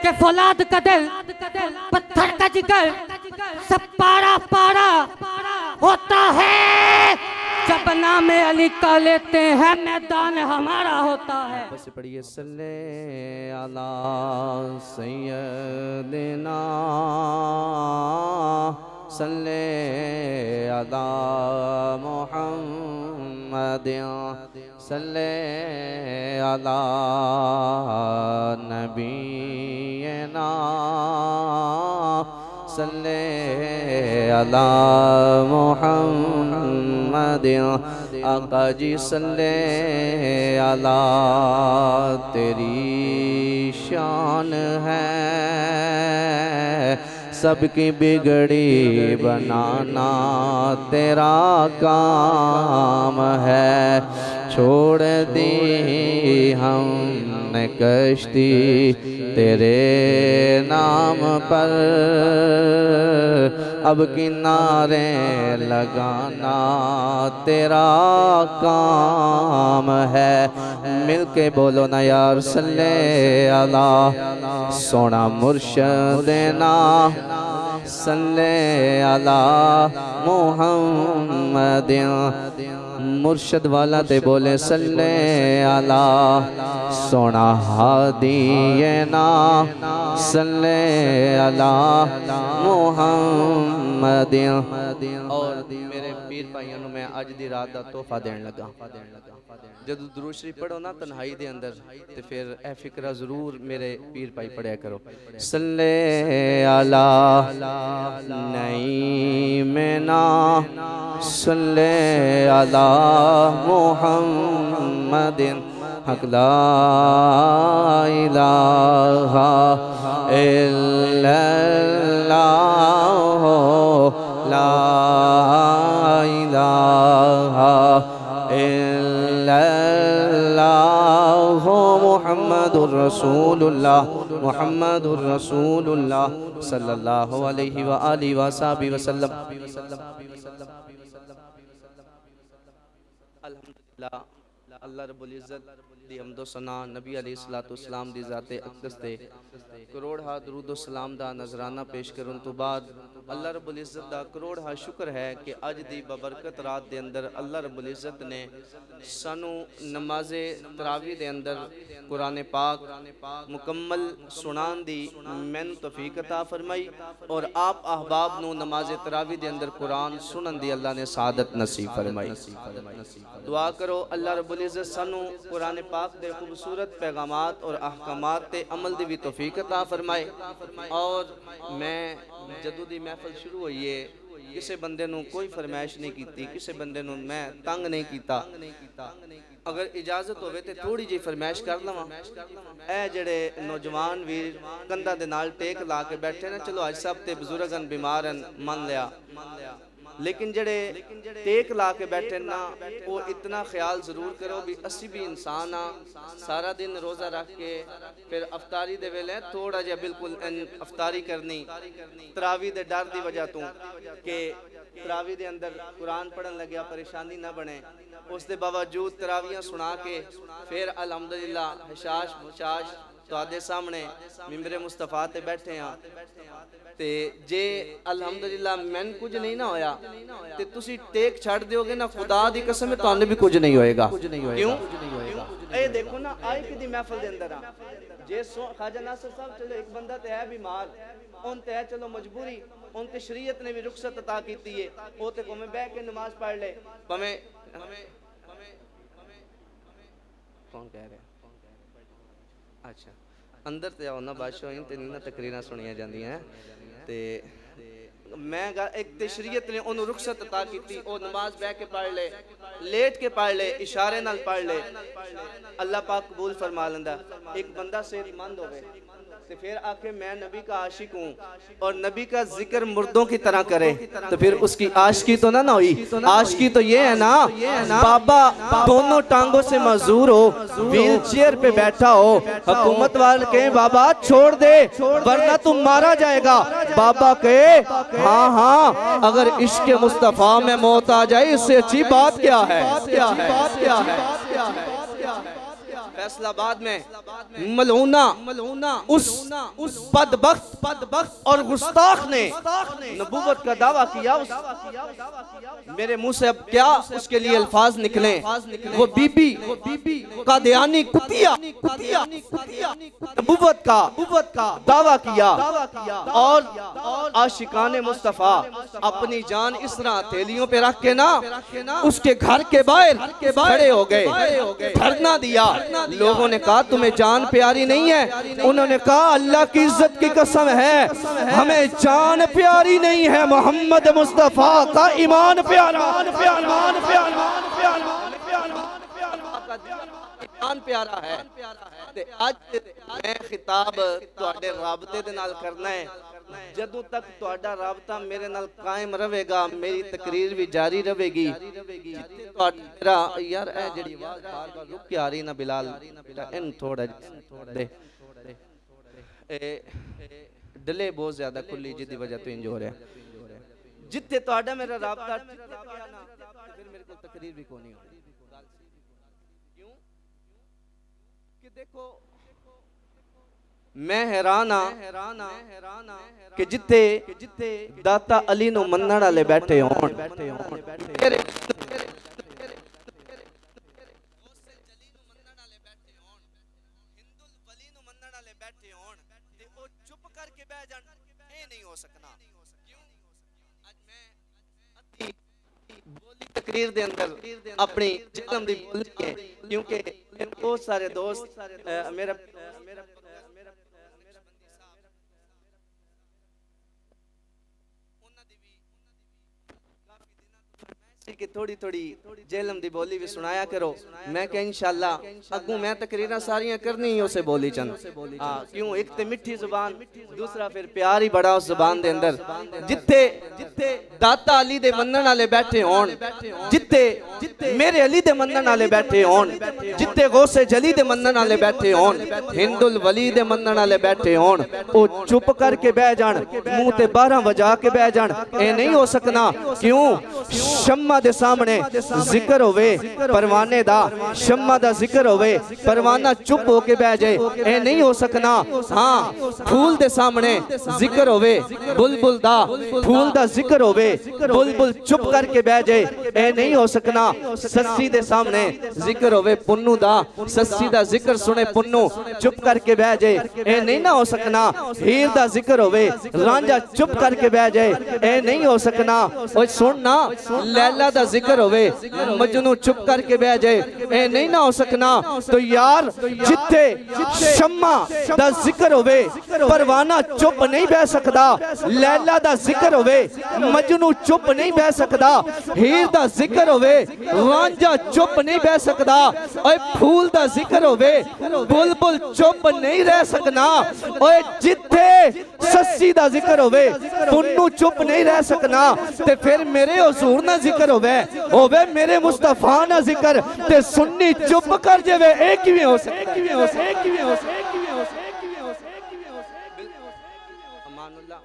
के फौलाद का दिल पत्थर का जिगर सब पारा पारा होता है जब नाम अली का लेते हैं मैदान हमारा होता है। बस पढ़िए सल्ले अला सय्यदना सल्ले अला मुहम्मद सल्ले अला नबीना सल्ले अला मुहम्मद आका जी सल्ले अला तेरी शान है सबकी बिगड़ी बनाना तेरा काम है। छोड़ दी हमने कश्ती तेरे नाम पर अब किनारे लगाना तेरा काम है। मिलके बोलो ना यार सल्ले अला सोना मुर्शदेना सल्ले अला मुहम्मद मुर्शद वाला ते बोले सल्ले अला सोना हादीना सल्ले अला मुहम्मद। और मेरे पीर भाइयों को मैं अज दी रात का तोहफा देन लगा। जदों दुरूद शरीफ पढ़ो ना तन्हाई दे अंदर ते फिर ए फिक्रा जरूर मेरे पीर भाई पढ़िया करो। सल्ले अला नहीं मेना सल्ले अला मुहम्मदिन हक ला इलाहा इल्लल्लाह ला इलाहा इल्लल्लाह मुहम्मदुर रसूलुल्लाह मुहम्मदुर रसूलुल्लाह सल्लल्लाहु अलैहि व आलिहि व सहाबी वसल्लम। अल्हम्दुलिल्लाह अल्लाह रब्बुल इज्जत दी हमदो सना नबी अलैहिस्सलातु वस्सलाम दी ज़ाते अक़दस ते करोड़ हा दरूद व सलाम दा नजराना पेश करन तो बाद अल्लाह रब्बुल इज्जत दा करोड़ हा शुक्र है कि अज दी बबरकत रात दे अंदर अल्लाह रब्बुल इज्जत ने सानू नमाज़े तरावी दे अंदर कुरान पाक मुकम्मल सुनान दी मैनू तौफीक अता फरमाई और आप अहबाब नू नमाज़े तरावी दे अंदर कुरान सुनन दी अल्लाह ने सादत नसीब फरमाई। दुआ करो अल्लाह रब्बुल इज्जत सानू कुरान पाक दे खूबसूरत पैगामात और अहकामात ते अमल दी भी तौफीक अता फरमाए। और मैं जदों दी महफिल शुरू हुई है किसी बंदे नू कोई फरमाइश नहीं की, किसी बंदे नू मैं तंग नहीं किया। अगर इजाजत होवे ते थोड़ी जी फरमाइश कर लवां। ए जड़े नौजवान वीर कंधा दे नाल टेक ला के बैठे ना, चलो अज सब ते बुजुर्गन बीमारन मन लिया, लेकिन जड़े टेक ला के बैठे ना वो इतना ख्याल जरूर करो भी असी भी इंसान हाँ। सारा दिन रोज़ा रख के फिर अफतारी दे वेले थोड़ा जहा बिल्कुल अफतारी करनी तरावी दे डर की वजह तो कि तरावी दे अंदर कुरान पढ़न लग्या परेशानी ना बने। उसके बावजूद तरावियाँ सुना के फिर अल्हम्दुलिल्लाह हशाश मुशाश तुहाडे सामने मिंबरे मुस्तफा ते बैठे हाँ। ते जे अल्हम्दुलिल्लाह मैन कुछ नहीं ना होया ते तुसी टेक छड़ दोगे ना, खुदा दी कसम है तुहानू भी कुछ नहीं होएगा। क्यों? ए देखो ना आई कि महफिल दे अंदर जे ख्वाजा नासिर साहब चलो एक बंदा ते है बीमार, उन ते है चलो मजबूरी, उन ते शरीयत ने भी रुखसत अता की है, वो ते भावें बैठ के नमाज पढ़ ले, भावें कौन कह रहे? अच्छा अंदर ते आओ ना बादशाह, इन ते नहीं ना तकरीरां सुनिया जांदियां हैं। ते मैं एक ते शरीयत ने उन्होंने रुखसत अता की, वो नमाज बह के पढ़ ले, लेट के पढ़ ले, इशारे नाल पढ़ ले, अल्लाह पाक कबूल फरमा लेंदा। एक बंदा सेहतमंद होवे तो फिर आके मैं नबी का आशिक हूँ और नबी का जिक्र मुर्दों की तरह करे तो फिर उसकी आशिकी तो ना हुई। आशिकी तो ये है ना बाबा दोनों टांगों से मजदूर हो, व्हील चेयर पे बैठा हो, हुकूमत वाले कहे बाबा छोड़ दे वरना तुम मारा जाएगा, बाबा कहे हाँ हाँ अगर इश्क मुस्तफा में मौत आ जाए इससे अच्छी बात क्या है। फैसलाबाद में मलऊना उस बदबख्त और गुस्ताख ने नबूवत का दावा किया। मेरे मुंह से अब क्या उसके लिए अल्फाज निकले, वो बीबी कादियानी कुतिया नबूवत का दावा किया और आशिकाने मुस्तफा अपनी जान इस तरह हथेलियों पे रख के ना उसके घर के बाहर खड़े हो गए, धरना दिया। लोगों ने कहा तुम्हें जान प्यारी नहीं है? उन्होंने कहा अल्लाह की इज्जत की कसम है हमें जान प्यारी नहीं है, मोहम्मद मुस्तफा का ईमान प्यारा प्यारा है। आज मैं खिताब तुहाडे राबते दे नाल करना है। जदों तक तुहाडा राबता मेरे नाल कायम रहेगा मेरी तकरीर भी जारी रहेगी। यार ए जेड़ी आवाज बार-बार रुक के आ रही ना बिलाल, इन थोड़ा दे डिले बहुत ज्यादा खुली जिसकी वजह तो इंज हो रहा है। जिथे तुहाडा मेरा राबता फिर मेरे को तकरीर भी कोनी होगी। देखो मैं हैराना कि जिथे दाता अली नु मनण वाले बैठे होण, चुप करके बह जान, ये नहीं हो सकना। तकरीर दे अंदर अपनी जिस्म दी बोली है, क्योंकि बहुत सारे दोस्त मेरा कि थोड़ी जेलम दी बोली भी सुनाया करो। मैं क्या इंशाअल्लाह अगू मैं तकरीरां सारियां करनी ही उसे बोली चंद। क्यों एक ते मिठी जुबान, दूसरा फिर प्यार ही बड़ा उस जुबान दे अंदर। जिथे दाता अली दे मनण वाले बैठे होण, जिथे मेरे अली दे मनण वाले बैठे होण, जिथे गौसे जली दे मनण वाले बैठे होण, हिंदुल वली दे मनण वाले बैठे होण, ओ चुप करके बह जान, मुंह ते 12 बजा के बह जान, ए नहीं हो सकना। क्यों? शम्मा दे सामने जिक्र होवे परवाने दा, शम्मा दा जिक्र होवे परवाना चुप होके बह जाए, ए नहीं हो सकना। हाँ फूल दे सामने जिक्र होवे बुलबुल दा, फूल दा जिक्र होवे बुलबुल चुप करके बह जाए, ए नहीं हो सकना। सस्सी दे सामने जिक्र होवे पुन्नू दा, सस्सी दा जिक्र सुने पुन्नू चुप करके बह जाए, ए नहीं ना हो सकना। हीर दा जिक्र होवे रांझा चुप करके बह जाए, ए नहीं हो सकना। और सुन ना लैला दा जिक्र होवे मजनू चुप करके बह जाए, ए नहीं ना हो सकना। तो यार जिथे शम्मा दा जिक्र होवे परवाना चुप नहीं बह सकदा, लैला दा जिक्र होवे मजनू चुप नहीं बह सकदा, हीर दा जिक्र होवे रांझा चुप नहीं बह सकदा, ओए फूल दा जिक्र होवे बुलबुल चुप नहीं रह सकना। ओए जिथे सस्सी दा जिक्र होवे पुन्नू चुप नहीं रह सकना, ते फिर मेरे हुजूर ना जिक्र होवे मेरे मुस्तफा ना जिक्र ते सुन्नी चुप कर जावे, एक किवें हो सकदा? अमानुल्लाह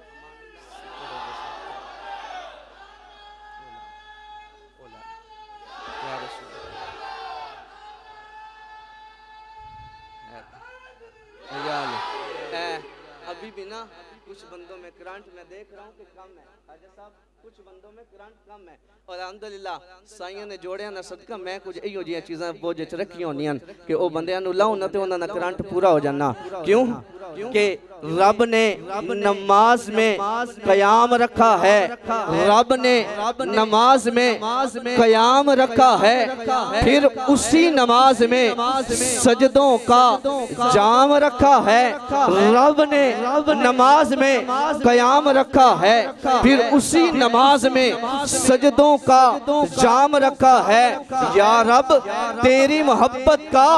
अभी भी ना कुछ बंदों में करंट मैं देख रहा हूँ कि कम है। हाजी साहब कुछ बंदों में करंट कम है और अल्हम्दुलिल्लाह साईं ने जोड़िया ना सदका मैं कुछ इहो जिहियां चीज़ां बोझ च रखी होंदियां कि वो बंदियां नूं लाऊं ना ते उन्हां दा करंट पूरा हो जाना। क्यों कि रब ने नमाज में कयाम रखा है, रब ने नमाज में कयाम रखा है, फिर उसी नमाज में सजदों का जाम रखा है। रब ने नमाज में कयाम रखा है, फिर उसी नमाज में सजदों का जाम रखा है। या रब तेरी मोहब्बत का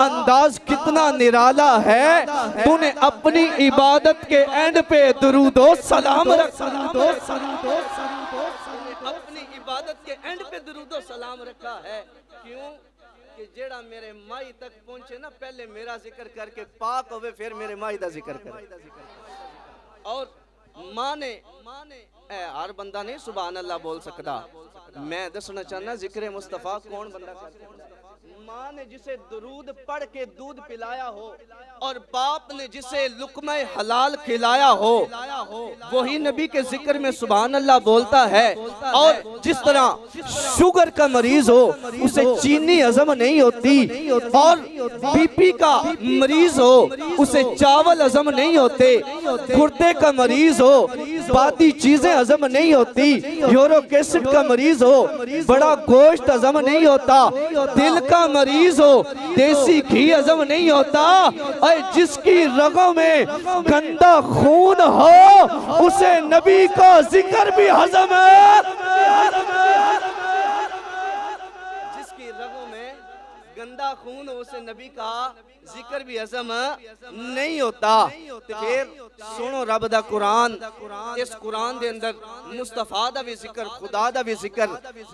अंदाज कितना निराला है, तूने अपनी इबादत के एंड पे दुरूदो सलाम रखा, अपनी इबादत के एंड पे दुरूदो सलाम रखा है। क्यों कि जेड़ा मेरे माई तक पहुंचे ना पहले मेरा जिक्र करके पाक होवे फिर मेरे माई दा जिक्र करे। और माने हर बंदा नहीं सुभान अल्लाह बोल सकता। मैं दसना चाहना जिक्र मुस्तफा कौन बंदा करता, माँ ने जिसे दुरूद पढ़ के दूध पिलाया हो और बाप ने जिसे लुक़्मा हलाल खिलाया हो, वही नबी के जिक्र में सुभान अल्लाह बोलता है। और जिस तरह शुगर का मरीज हो उसे चीनी हजम नहीं होती, और बीपी का मरीज हो उसे चावल हजम नहीं होते, गुर्दे का मरीज हो बाकी चीजें हजम नहीं होती, यूरिक एसिड का मरीज हो बड़ा गोश्त हजम नहीं होता, दिल का मरीज हो देसी घी हजम नहीं होता, और जिसकी रगों में गंदा खून हो उसे नबी का जिक्र भी हजम है। जिसकी रगों में गंदा खून हो उसे नबी का जिक्र भी हजम नहीं होता। फिर सुनो रब दा कुरान, इस कुरान दे अंदर मुस्तफा दा भी जिक्र, खुदा दा भी जिक्र,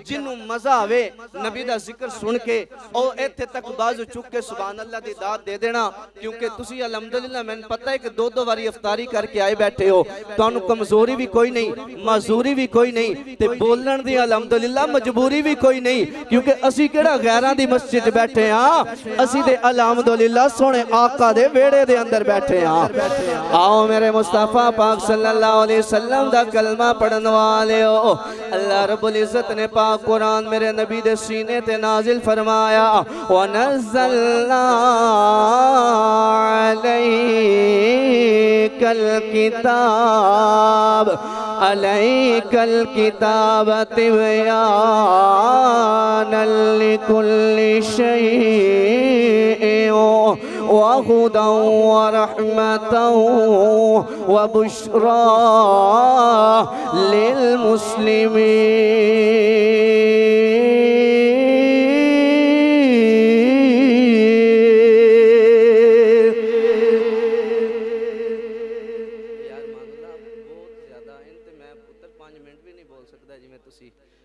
जिन्नू मजा आवे नबी दा जिक्र सुन के और इत्थे तक बाजू चुक के सुभान अल्लाह दी दात दे देना। क्योंकि तुसी अल्हम्दुलिल्लाह मैंने पता है कि दो दो बारी इफ्तारी करके आए बैठे हो, तुहानू कमजोरी भी कोई नहीं, मजूरी भी कोई नहीं, ते बोलण दी अल्हम्दुलिल्लाह मजबूरी भी कोई नहीं, क्योंकि असी केड़ा गैरां दी मस्जिद च बैठे हां, असी ते अल्हम्दुलिल्लाह सोने आका दे वेड़े दे अंदर बैठे हां। आओ मेरे मुस्तफा पाक सल्लल्लाहु अलैहि वसल्लम दा कलमा पढ़न वाले हो, अल्लाह रब्बुल इज्जत ने पाक कुरान मेरे नबी दे सीने ते नाजिल फरमाया, व नज़्ज़लना अलैकल किताब तिबयानन लिकुल्लि शैइन व हुदन व रहमतन व बुश्रा लिल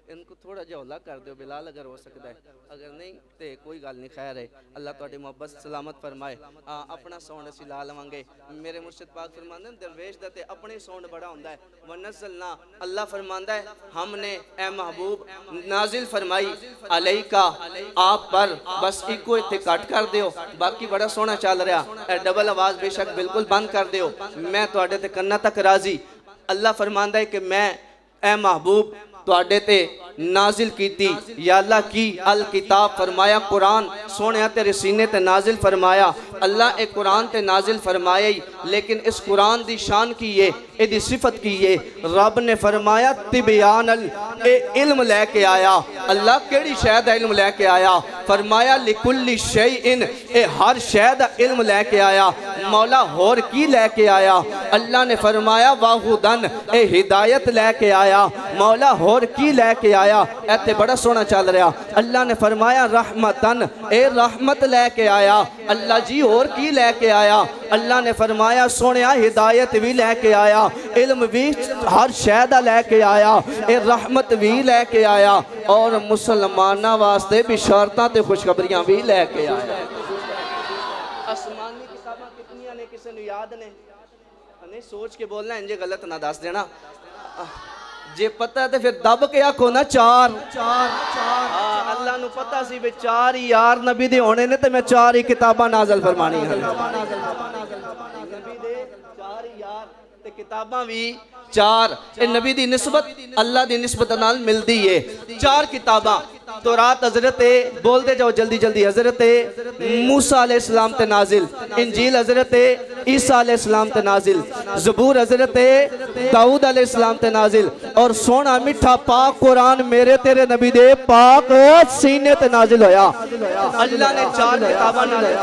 इनको थोड़ा जिहा हौला कर दो बिलाल, अगर हो सकता है, अगर नहीं तो कोई गल नहीं, खैर है। अल्लाह तुहाडी मोहब्बत सलामत फरमाए। अपना साउंड असीं ला लवांगे। मेरे मुर्शिद पाक फरमांदे दरवेश दा ते अपने साउंड बड़ा हुंदा है। वनज़लना अल्लाह फरमांदा है हमने ए महबूब नाजिल फरमाई अलैका आप पर, बस इको इत्थे कट कर दियो, बाकी बड़ा सोहना चल रहा, डबल आवाज बेशक बिल्कुल बंद कर दियो, मैं तुहाडे ते कन्ना तक राजी। अल्लाह फरमांदा है कि मैं ए महबूब तुहाडे ते नाजिल कीती, या अल्लाह की अल किताब फरमाया कुरान सोने तेरे सीने ते नाजिल फरमाया। अल्लाह एक कुरान ते नाजिल फरमाया ही, लेकिन इस कुरान दी शान की है, इहदी सिफत की है। रब ने फरमाया तिबयानल, ए इल्म लेके आया। अल्लाह केड़ी शै दा इल्म लेके आया? फरमाया लिकुल्लि शैइन, ए हर शै दा इल्म लेके आया। मौला होर की लेके आया? अल्लाह ने फरमाया वाहुदन, ए हिदायत लेके आया। मौला होर की लेके आया? ऐसे बड़ा सोना चल रहा। अल्लाह ने फरमाया रहमतन, ए रहमत लेके आया। अल्लाह जी और की लेके आया? अल्लाह ने फरमाया सोनिया हिदायत भी लेके आया, इल्म भी हर शै दा लेके आया, ए रहमत भी लेके आया, और मुसलमाना वास्ते बिशारतां ते खुशखबरियां भी लेके आया। आसमानी किताबां कितनियां ने, किसी नूं याद ने? नहीं सोच के बोलना, इंजे गलत ना दस देना। जे पता है तो फिर दब के आखो ना चार। अल्लाह नू पता सी भी चार ही यार नबी दे होने ने, ते मैं चार ही किताबां नाज़िल फरमानी है। नबी दे चार ही यार ते किताबां भी चार। ए नबी दी निस्बत अल्लाह दी निस्बत नाल मिलदी है। चार किताबां तौरात हजरत बोल दे जाओ जल्दी जल्दी, हजरत मूसा अलैहिस्सलाम ते नाजिल, इंजील हजरत ईसा अलैहिस्सलाम ते नाजिल, ज़बूर हजरत दाऊद अलैहिस्सलाम ते नाजिल, और सोना मिठा पाक कुरान मेरे तेरे नबी दे पाक सीने ते नाजिल होया। अल्लाह ने चार किताबां नाजिल।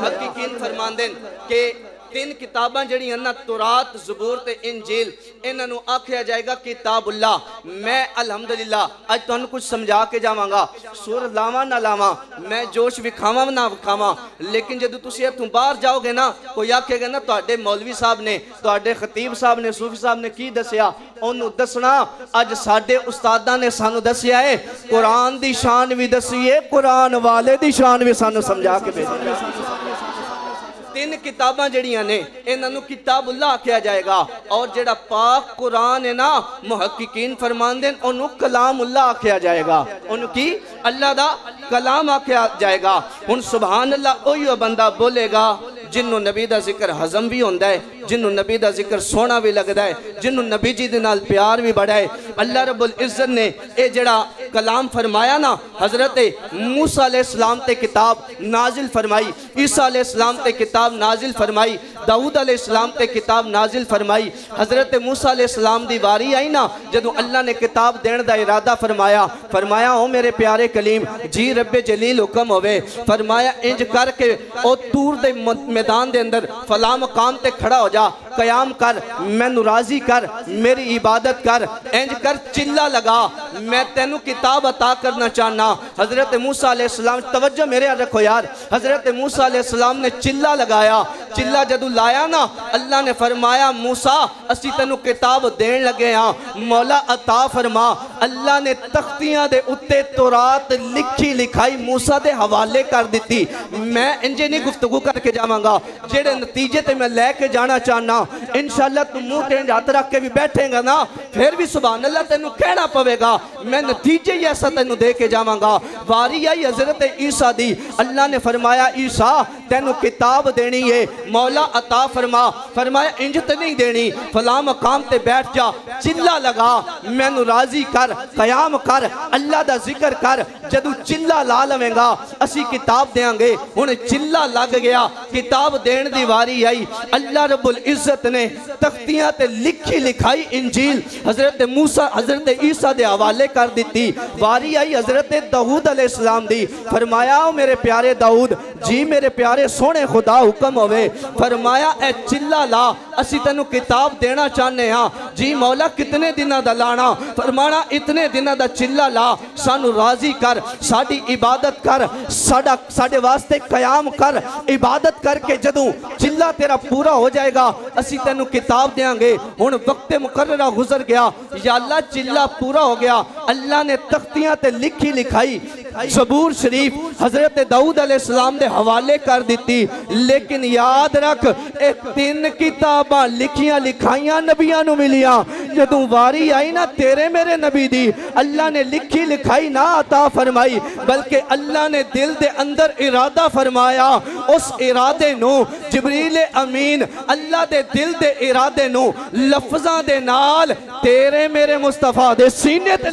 हकीकीन फरमांदे कि तीन किताबां जड़ी ना तौरात ज़बूर ते इंजील, इन्हां आख्या जाएगा किताबुल्लाह। मैं अल्हम्दुलिल्लाह अज तुहानू कुछ समझा के जावांगा, सुर लावा ना लावा, मैं जोश विखावा ना विखावा, लेकिन जदों तुसीं इत्थों बाहर जाओगे ना, कोई आखेगा ना तुहाडे मौलवी साहब ने, तुहाडे खतीब साहब ने, सूफी साहब ने की दसिया, उन्होंने दसना अज साडे उस्तादां ने सानू दसिया है। कुरान दी शान भी दसी है, कुरान वाले दी शान भी सानू समझा के भेजी। तीन किताबां जड़ियां ने इन्हां नूं किताबुल्लाह आख्या जाएगा और जेड़ा पाक कुरान है ना मुहक्किकीन फरमांदे ने ओनू कलामुल्लाह आख्या जाएगा। ओनू की अल्लाह दा कलाम आख्या जाएगा। हुण सुभान अल्लाह ओही बंदा बोलेगा जिन्हों नबी का जिक्र हजम भी होता है, जिन्हों नबी का जिक्र सोना भी लगता है, जिन्हों नबी जी दे नाल प्यार भी बड़ा है। अल्लाह रब्बुल इज्जत ने ये जड़ा कलाम फरमाया ना हजरत मूसा अलैहिस्सलाम ते किताब नाजिल फरमाई, ईसा अलैहिस्सलाम ते किताब नाजिल फरमाई, दाऊद अलैहिस्सलाम ते किताब नाजिल फरमाई। हजरत मूसा अलैहिस्सलाम दी वारी आई ना जदों अल्लाह ने किताब देने का इरादा फरमाया, फरमाया ओ मेरे प्यारे कलीम जी रब्बे जलील हुक्म होवे, फरमाया इंज करके ओ तूर दे मैदान दे अंदर फला मकाम ते खड़ा हो जा, कयाम कर, मैनू राजी कर, मेरी इबादत कर, इंज कर चिल्ला लगा, मैं तेनू किताब अता करना चाहना। हजरत मूसा अलैहिस्सलाम तवज्जो मेरे रखो यार, हजरत मूसा अलैहिस्सलाम ने चिल्ला लगाया, चिल्ला जदू लाया ना अल्लाह ने फरमाया मूसा असी तेनू किताब देन लगे हाँ, मौला अता फरमा। अल्लाह ने तख्तियां दे उत्ते तौरात लिखी लिखाई मूसा दे हवाले कर दी। मैं इंजे नहीं गुफ्तगू करके जावांगा, जेड़े नतीजे ते मैं लेके जाना चाहना इंशाअल्लाह तू मुंह ते हाथ रख के भी बैठेगा ना फिर भी सुभान अल्लाह तेनू कहना पवेगा, मैं नतीजे ही ऐसा तेनू दे के जावांगा। वारी आई हजरत ईसा दी, अल्लाह ने फरमाया ईसा तेनू किताब देनी है, मौला अता फरमा। फरमाया इंज ते नहीं देनी, फला मकाम ते बैठ जा, चिल्ला लगा, मैनू राजी कर, कयाम कर, अल्लाह दा जिक्र कर, जदू चिल्ला ला लवेंगा असी किताब देंगे। हुण चिल्ला लग गया, किताब देने की वारी आई। अल्लाह रब्बुल इज्जत ने तख्तियां ते लिखी लिखाई इंजील हजरत मूसा हजरत ईसा दे हवाले कर दी। वारी आई हजरत दाऊद अलैहिस्सलाम दी, फरमाया ओ मेरे प्यारे दाऊद जी मेरे प्यारे सोने खुदा हुक्म होवे, फरमाया ए चिल्ला ला असी तेनू किताब देना चाहते हाँ जी मौला कितने दिनों दा लाना, फरमाना इतने दिनों दा चिल्ला ला, सानू राजी कर, साडी इबादत कर, साडे वास्ते कयाम कर, इबादत करके जदों चिल्ला तेरा पूरा हो जाएगा असी तेनू किताब देंगे। हुण वक्त मुकर्ररा गुजर गया, या अल्लाह चिल्ला पूरा हो गया, अल्लाह ने तख्तियां ते लिखी लिखाई ज़बूर शरीफ हजरत दाऊद अलैहिस्सलाम दे हवाले कर दी। लेकिन याद रख ए तीन किताबां लिखियां लिखाइयां नबियां नू मिलियां, जदों वारी आई ना तेरे मेरे नबी दी अल्लाह ने लिखी लिखाई ना अता फरमाई, बल्कि अल्लाह ने दिल दे अंदर इरादा फरमाया, उस इरादे नू जिब्रील अमीन अल्लाह दे दिल दे इरादे नू लफ्ज़ां दे नाल तेरे मेरे मुस्तफा दे सीने ते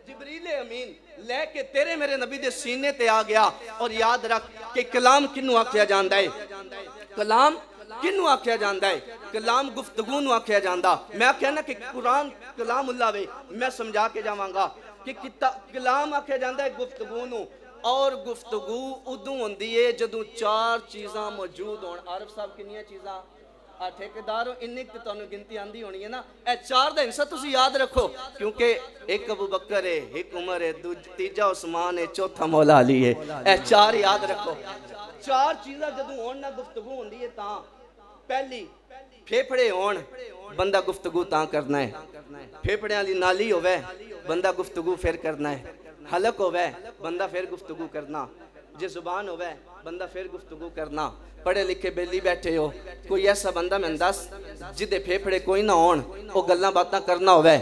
जिब्रील अमीन लेके तेरे मेरे नबी दे सीने ते आ गया। और याद रख कि कलाम किन्नू आख्या जांदा है, कलाम किन्नू आख्या जांदा है, कलाम गुफ्तगू नू आख्या जांदा। मैं कहना कि कुरान कलामुल्लाह वे, मैं समझा के जावांगा कि कलाम आख्या जांदा है गुफ्तगू नू, और गुफ्तगू उदों होंदी है जदों चार चीज़ां मौजूद होण। आरिफ साहब किन्नियां चीज़ां ठेकेदार हो इन्नी तो तुहानू गिनती आंदी होनी है ना, ए चार दा हिस्सा तुसी याद रखो, क्योंकि एक अबू बकर है, एक उमर है, तीजा उस्मान है, चौथा मौला अली है। ए चार याद रखो। चार चीज़ां जदों होण ना गुफ्तगू होंदी है। तां पहली फेफड़े होण बंदा गुफ्तगू तां करना है, फेफड़े वाली नाली होवे बंदा गुफ्तगू फिर करना है, हलक होवे बंदा फिर गुफ्तगू करना, जे जुबान होवे बंदा फिर गुफ्तगू करना। पढ़े लिखे बेली बैठे हो, कोई ऐसा बंदा मैं दस जिदे फेफड़े कोई ना होण वो गल्लां बातां करना होवे,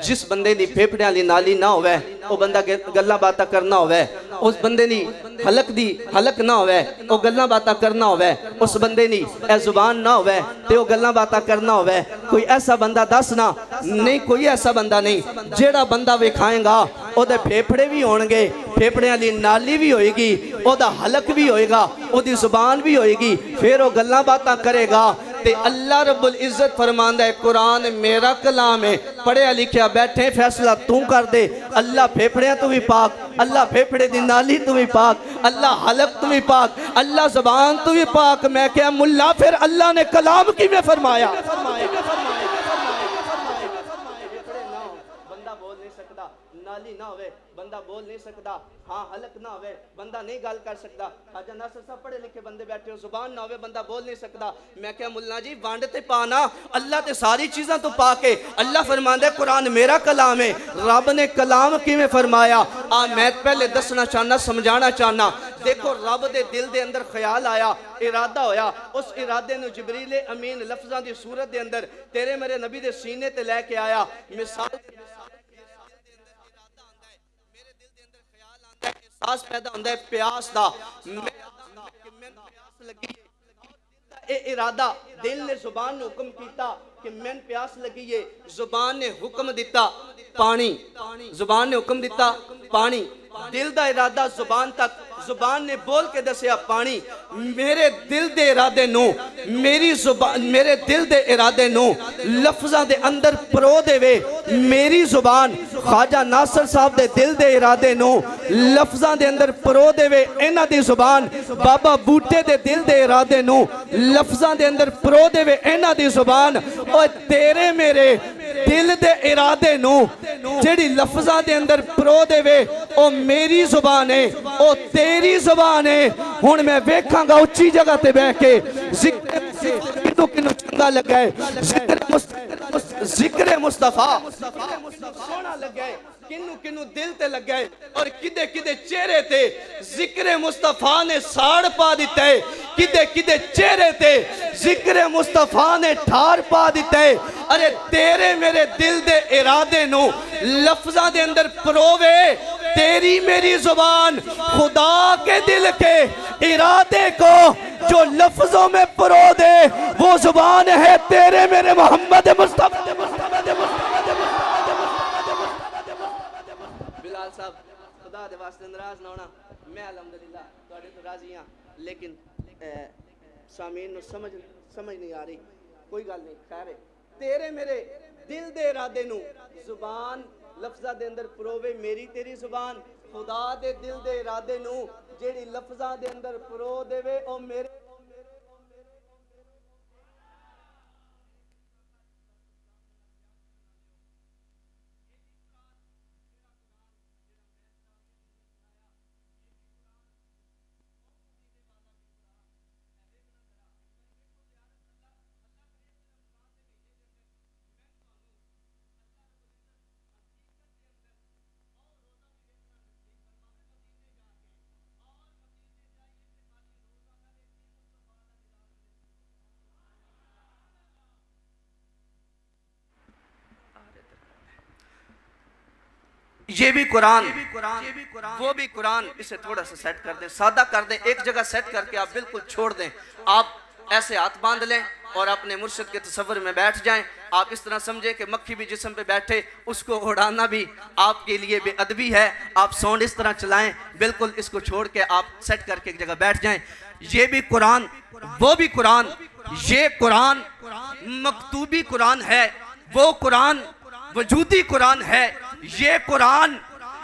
जिस बंदे दी फेफड़े वाली नाली ना होवे वो बंदा गल्लां बातां करना होवे, उस बंदे दी हलक ना होवे वो गल्लां बातां करना होवे, उस बंदे दी ए जुबान ना होवे ते वो गल्लां बातां करना होवे। कोई ऐसा बंदा दस ना, नहीं कोई ऐसा बंदा नहीं। जेड़ा बंदा विखाएगा ओदे फेफड़े भी होणगे, फेफड़े वाली नाली भी होएगी, ओदा हलक भी होएगा, ओदी जुबान भी होएगी, फिर वो गल्लां बातां करेगा। ते अल्लाह रब्बुल इज्जत फरमांदा है कुरान मेरा कलाम है, पढ़िया लिखिया बैठे फैसला तू कर दे। अल्लाह फेफड़ियां तू भी पाक, अल्लाह फेफड़े दी नाली तू भी पाक, अल्लाह हलक तू भी पाक, अल्लाह ज़बान तू भी पाक। मैं क्या मुल्ला फिर अल्लाह ने कलाम की में फरमाया, बंदा बोल नहीं सकता, नाली ना होवे बंदा बोल नहीं सकता, हाँ हलक ना होवे बंदा नहीं गल कर सकता। खाजा नासर साहब पढ़े लिखे बंदे बैठे हो, जुबान ना होवे बंदा बोल नहीं सकता। मैं क्या मुल्ला जी वंड ते पाना, अल्लाह ते सारी चीज़ां तो पा के अल्लाह फरमांदा है कुरान मेरा कलाम है। रब ने कलाम किवें फरमाया आ मैं पहले दसना चाहना समझाना चाहना। देखो रब दे दिल दे अंदर ख्याल आया, इरादा होया, उस इरादे नूं जिबरील अमीन लफ्ज़ां दी सूरत दे अंदर तेरे मेरे नबी दे सीने ते लैके आया। मिसाल एहसास पैदा होंदा है प्यास दा, प्यास लगी है, इरादा दिल ने जुबान ने हुक्म किया कि मैं प्यास लगी है, जुबान ने हुक्म दिता पानी, जुबान ने हुक्म दिता पानी, दिल दा इरादा जुबान तक, जुबान ने बोल के दसिया पानी। मेरे दिल दे इरादे नू मेरी जुबान, मेरे दिल दे इरादे नू लफ्ज़ां दे अंदर परो देवे मेरी जुबान। ख्वाजा नासर साहब दे दिल दे इरादे नू लफ्ज़ां दे अंदर परो देवे इन्हां दी जुबान। बाबा बूटे दे दिल दे इरादे नू लफ्ज़ां दे अंदर परो देवे इन्हां दी जुबान। और तेरे मेरे दिल दे इरादे नू जेड़ी लफ्ज़ां दे अंदर परो देवे ओ मेरी जुबान है, ओ तेरी जुबान है। हुण मैं वेखांगा उच्ची जगह ते बैठ के जिक्र किनू चंगा लगा है, जिक्र मुस्तफा सोना लगा है, किनू किनू दिल ते लगा है और किदे किदे चेहरे ते जिक्र मुस्तफा ने साड़ पा दिता है, किदे किदे चेहरे ते जिक्र मुस्तफा ने ठार पा दिता है। अरे तेरे मेरे दिल दे इरादे नू लफ्ज़ां दे अंदर परोवे तेरी मेरी जुबान। खुदा के दिल के इरादे को जो लफ्जों में परो दे वो जुबान है तेरे मेरे मोहम्मद मुस्तफा। बिलाल साहब खुदा दे वास्ते नाराज ना होना, मैं अल्हम्दुलिल्लाह तुहाडे तो राजी हां, लेकिन सामीन नू समझ नहीं आ रही, कोई गल नहीं, खैर है। तेरे मेरे दिल दे इरादे नू जुबान लफ्ज़ां दे अंदर परोवे मेरी तेरी जुबान। खुदा दे दिल दे इरादे नू जेड़ी लफ्ज़ां दे अंदर परो देवे ओ मेरे। ये भी कुरान वो भी कुरान, इसे थोड़ा सा सेट कर दें, सादा कर दें, एक जगह सेट करके आप बिल्कुल छोड़ दें। आप ऐसे हाथ बांध लें और अपने मुर्शिद के तसव्वुर में बैठ जाएं। आप इस तरह समझें कि मक्खी भी जिस्म पे बैठे, उसको उड़ाना भी आपके लिए बेअदबी है। आप साउंड इस तरह चलाएं, बिल्कुल इसको छोड़ के आप सेट करके एक जगह बैठ जाएं। ये भी कुरान वो भी कुरान, ये कुरान मकतूबी कुरान है, वो कुरान वजूदी कुरान है। ये कुरान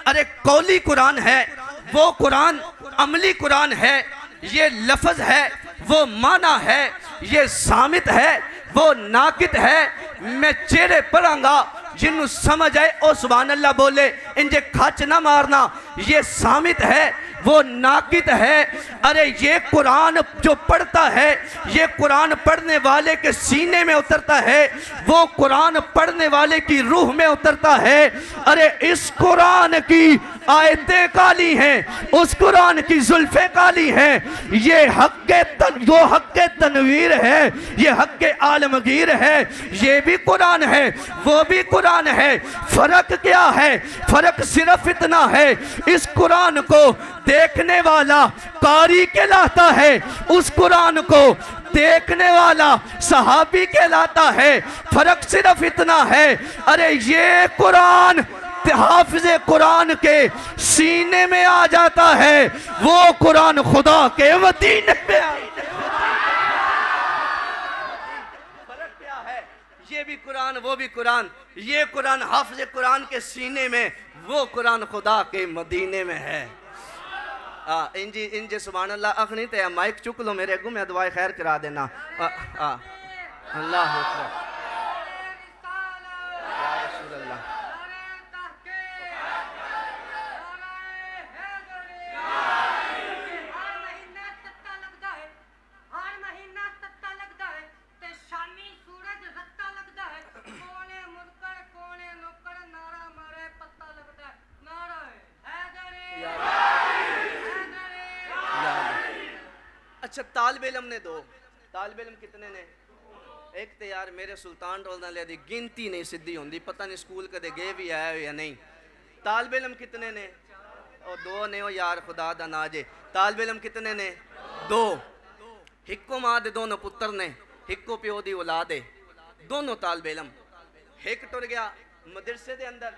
अरे कौली कुरान है, वो कुरान अमली कुरान है। ये लफ्ज है वो माना है, ये सामित है वो नाकित है। मैं चेहरे पढ़ांगा जिन्हों समझ आए ओ सुभान अल्लाह बोले, इनके खच ना मारना। ये सामित है वो नाकित है। अरे ये कुरान जो पढ़ता है, ये कुरान पढ़ने वाले के सीने में उतरता है, वो कुरान पढ़ने वाले की रूह में उतरता है। अरे इस कुरान की आयतें काली हैं, उस कुरान की जुल्फे काली हैं। ये वो हक तनवीर है, ये हक आलमगीर है। ये भी कुरान है वो भी कुरान है। फर्क क्या है? फर्क सिर्फ इतना है, इस कुरान को देखने वाला कारी कहलाता है, उस कुरान को देखने वाला सहाबी कहलाता है। फर्क सिर्फ इतना है। अरे ये कुरान हाफिज़े कुरान के सीने में आ जाता है, वो कुरान खुदा के मदीने में फर्क क्या है? ये भी कुरान वो भी कुरान। ये कुरान हाफिज़े कुरान के सीने में, वो कुरान खुदा के मदीने में है। इंजे सुभान अल्लाह अखनी ते माइक चुक लो मेरे अगू, मैं दुआ खैर करा देना। अल्लाह अकबर। अच्छा तालिब इल्म ने दो, तालिब इल्म कितने ने? एक तो यार मेरे सुल्तान टोलने वाले दी गिनती नहीं सीधी होंगी, पता नहीं स्कूल कदे गए भी आए या नहीं। तालिब इल्म कितने ने? और दो ने। ओ यार खुदा दा ना जे, तालिब इल्म कितने ने? दो। हिक्को मां दे दोनों पुत्र ने, हिक्को प्यो दी औलाद है, दोनों तालिब इल्म। हिक टुर गया मदरसे दे अंदर।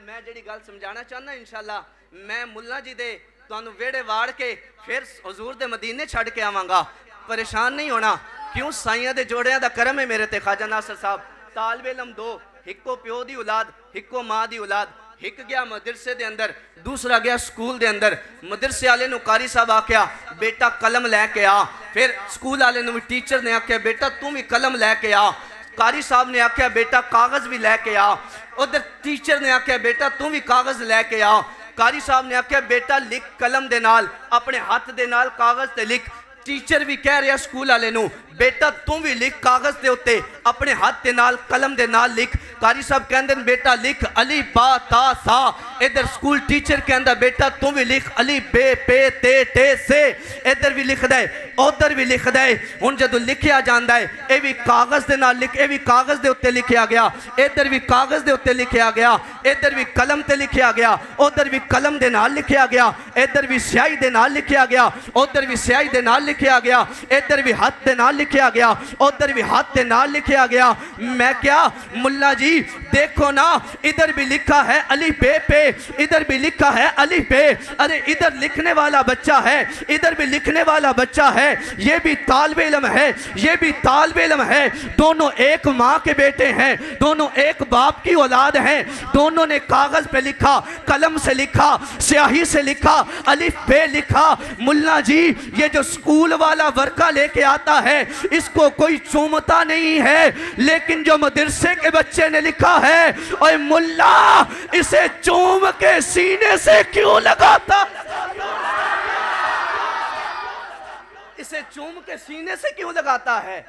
मैं जी गल समझाना चाहना इंशाल्लाह मैं मुल्ला जी दे तुहानू वेड़े वाड़ के फिर हजूर दे मदीने छड़ के आवांगा, परेशान नहीं होना। क्यों? साइयां दे जोड़ियां दा करम है मेरे ते ख्वाजा नासर साहब। तालिब इल्म दो, हिक्को प्यो दी औलाद, हिक्को मां दी औलाद। हिक गया मदरसे दे अंदर, दूसरा गया स्कूल दे अंदर। मदरसे वाले नू कारी साहब आख्या बेटा कलम लैके आ, फिर स्कूल वाले नू टीचर ने आख्या बेटा तू भी कलम लैके आ, कारी साहब ने आख्या बेटा कागज भी लैके आ, उधर टीचर ने आख्या बेटा तू भी कागज लैके आ, कारी साहब ने आख्या बेटा लिख कलम दे नाल, अपने हाथ दे नाल कागज ते लिख। टीचर भी कह रहा स्कूल वाले नू बेटा तू भी लिख कागज के उत्ते, अपने हाथ के नाल कलम के नाल लिख। कारी साहब कहते बेटा लिख अली बा ता सा, इधर स्कूल टीचर कहता बेटा तू भी लिख अली बे पे ते टे से, इधर भी लिखदा है उधर भी लिखदा है। हुण जदों लिखिया जांदा है ये भी कागज के नाल लिख, ये भी कागज के उत्ते लिखिया गया, इधर भी कागज के उत्ते लिखिया गया, इधर भी कलम ते लिखिया गया, उधर भी कलम के नाल लिखिया गया, इधर भी स्याही के नाल लिखिया गया, उधर भी स्याही के नाल लिखिया गया, इधर भी हाथ के नाल लिखिया गया, उधर भी हाथ के नाल लिखिया गया। मैं क्या मुल्ला जी देखो ना, इधर भी लिखा है अली बे पे, इधर भी लिखा है अली बे। अरे इधर लिखने वाला बच्चा है, इधर भी लिखने वाला बच्चा है, ये भी तालिबे इल्म है, ये भी तालिबे इल्म है। दोनों एक माँ के बेटे हैं, दोनों एक बाप की औलाद हैं, दोनों ने कागज पे लिखा, कलम से लिखा, स्याही से लिखा, अलिफ बे लिखा। मुल्ला जी ये जो स्कूल वाला वर्का लेके आता है इसको कोई चूमता नहीं है, लेकिन जो मदरसे के बच्चे ने लिखा है ओए मुल्ला इसे चूम के सीने से क्यों लगाता, इसे चूम के सीने से क्यों लगाता है?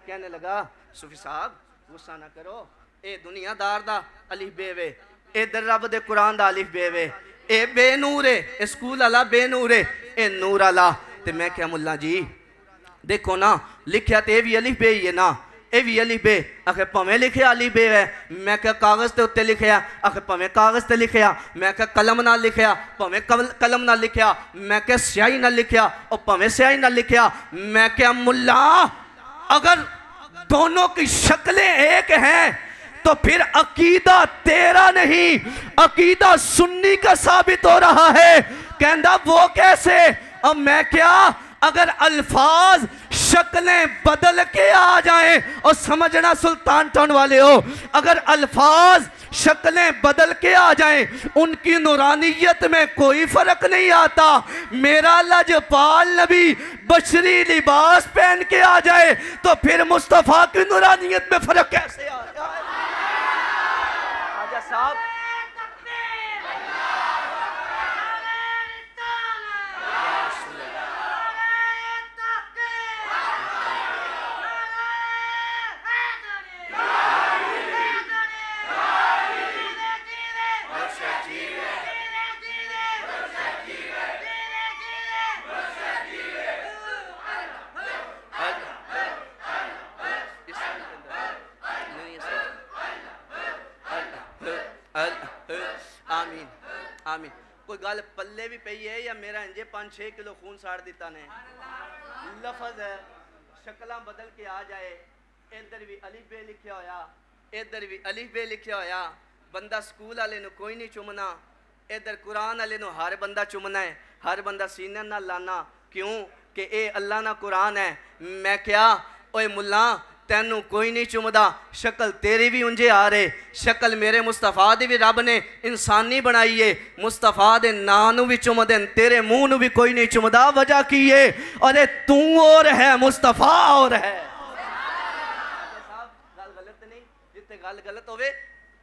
कहने लगा सूफी साहब गुस्सा ना करो, ए दुनियादार दा अलिफ बे वे, इधर रब दे कुरान दा अलिफ बे वे, ए बेनूर है, ए स्कूल वाला बेनूर है, ए नूर वाला। ते मैं क्या मुल्ला जी देखो ना लिखिया तो ये भी अलिफ बे ही है ना, ये भी अलिफ बे। आखिर पवें लिखे अलिफ बे है, मैं क्या कागज के उत्ते लिखिया, आखिर पवें कागज ते लिखिया, मैं क्या कलम ना लिखिया, पवें कलम ना लिखिया, मैं क्या स्याही ना लिखिया और पवें स्याही ना लिखिया। मैं क्या मुल्ला अगर दोनों की शक्लें एक हैं तो फिर अकीदा तेरा नहीं अकीदा सुन्नी का साबित हो रहा है। कहता वो कैसे? अब मैं क्या अगर अल्फाज शक्लें बदल के आ जाएं, और समझना सुल्तान टाउन वाले हो, अगर अल्फाज शक्लें बदल के आ जाएं उनकी नूरानियत में कोई फर्क नहीं आता। मेरा लजपाल नबी बशरी लिबास पहन के आ जाए तो फिर मुस्तफ़ा की नूरानियत में फर्क कैसे आ जाए? आजा साहब आमीन आमीन। कोई गल पल्ले भी पई है या मेरा इंजे 5-6 किलो खून साड़ दिता ने? लफज है शक्लां बदल के आ जाए, इधर भी अलिफ बे लिखिया होया, इधर भी अलिफ बे लिखिया होया। बंदा स्कूल वाले नु कोई नहीं चुमना, इधर कुरान वाले नु हर बंदा चुमना है, हर बंदा सीने ना लाना। क्यों कि ये अल्लाह ना कुरान है। मैं क्या ओए मुल्ला तेनू कोई नहीं चुमदा, शक्ल तेरी भी उंजे आ रहे, शक्ल मेरे मुस्तफा दी भी रब ने इंसानी बनाई है, मुस्तफा दे नां नू भी चुम देन, तेरे मुंह नू भी कोई नहीं चुमदा। वजह की है? अरे तू और है मुस्तफा और है। गल गलत नहीं, जिथे गल गलत होवे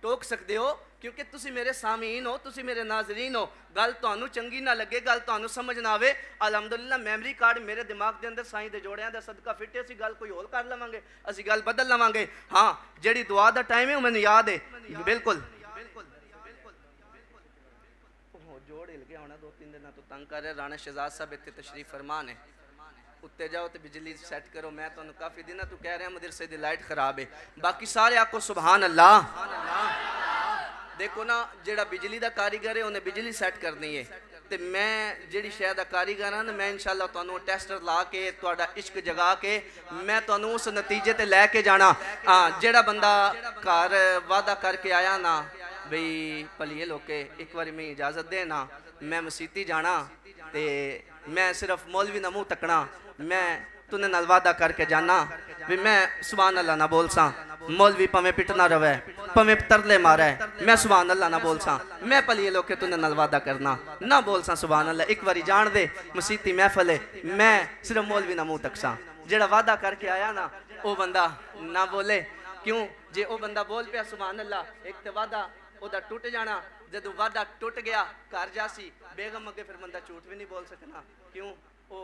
टोक सकते हो क्योंकि तुसी मेरे सामीन हो, तुसी मेरे नाजरीन हो। गल तुहानू चंगी ना लगे, गल तुहानू समझ ना आवे, अलहमदुलिल्लाह मेमरी कार्ड मेरे दिमाग के अंदर साईं दे जोड़ियां दा सदका फिटे, असी गल कोई होर कर लवांगे, असी गल बदल लवांगे। हाँ जेड़ी दुआ दा टाइम है मैनू याद है बिल्कुल। जोड़ हिल के आना 2-3 दिन तो तंग कर रहे। राणा शहजाद साहब इत्थे तशरीफ फरमान है, उत्ते जाओ तो बिजली सेट करो। मैं तो काफ़ी दिन तू कह रहा मदरसे की लाइट खराब है। बाकी सारे आखो सुभान अल्लाह। देखो ना, जेड़ा बिजली का कारीगर है उन्हें बिजली सेट करनी है, तो मैं जिहड़ी शै दा कारीगर हाँ, मैं इंशाअल्लाह तुहानू टेस्टर ला के तुहाडा इश्क जगा के मैं तुहानू उस नतीजे ते लैके जाना। हाँ, जेड़ा बंदा घर वादा करके आया ना बई भलिए लोके एक बार मैं इजाजत दे ना, मैं मसीती जाना ते मैं सिर्फ मौलवी ना मुँह तकना, मैं तूने नाल वादा करके जाना भी मैं सुभान अल्लाह ना बोल सा, मौलवी पवें पिटना रवे पवें तरले मारे, मैं सुभान अल्लाह ना बोल सा, मैं भलिए लोके तूने नाल वादा करना ना बोल सा सुभान अल्लाह। एक बारी जान दे मसीती महफल है, मैं सिर्फ मौलवी ना मुँह तक सा। जेड़ा वादा करके आया ना वो बंदा ना बोले, क्यों जे वो बंदा बोल पिया सुभान अल्लाह, एक तो वादा ओदा टूट जाना, जदों वादा टूट गया घर जासी बेगम अगे फिर बंदा झूठ भी नहीं बोल सकना, क्यों वो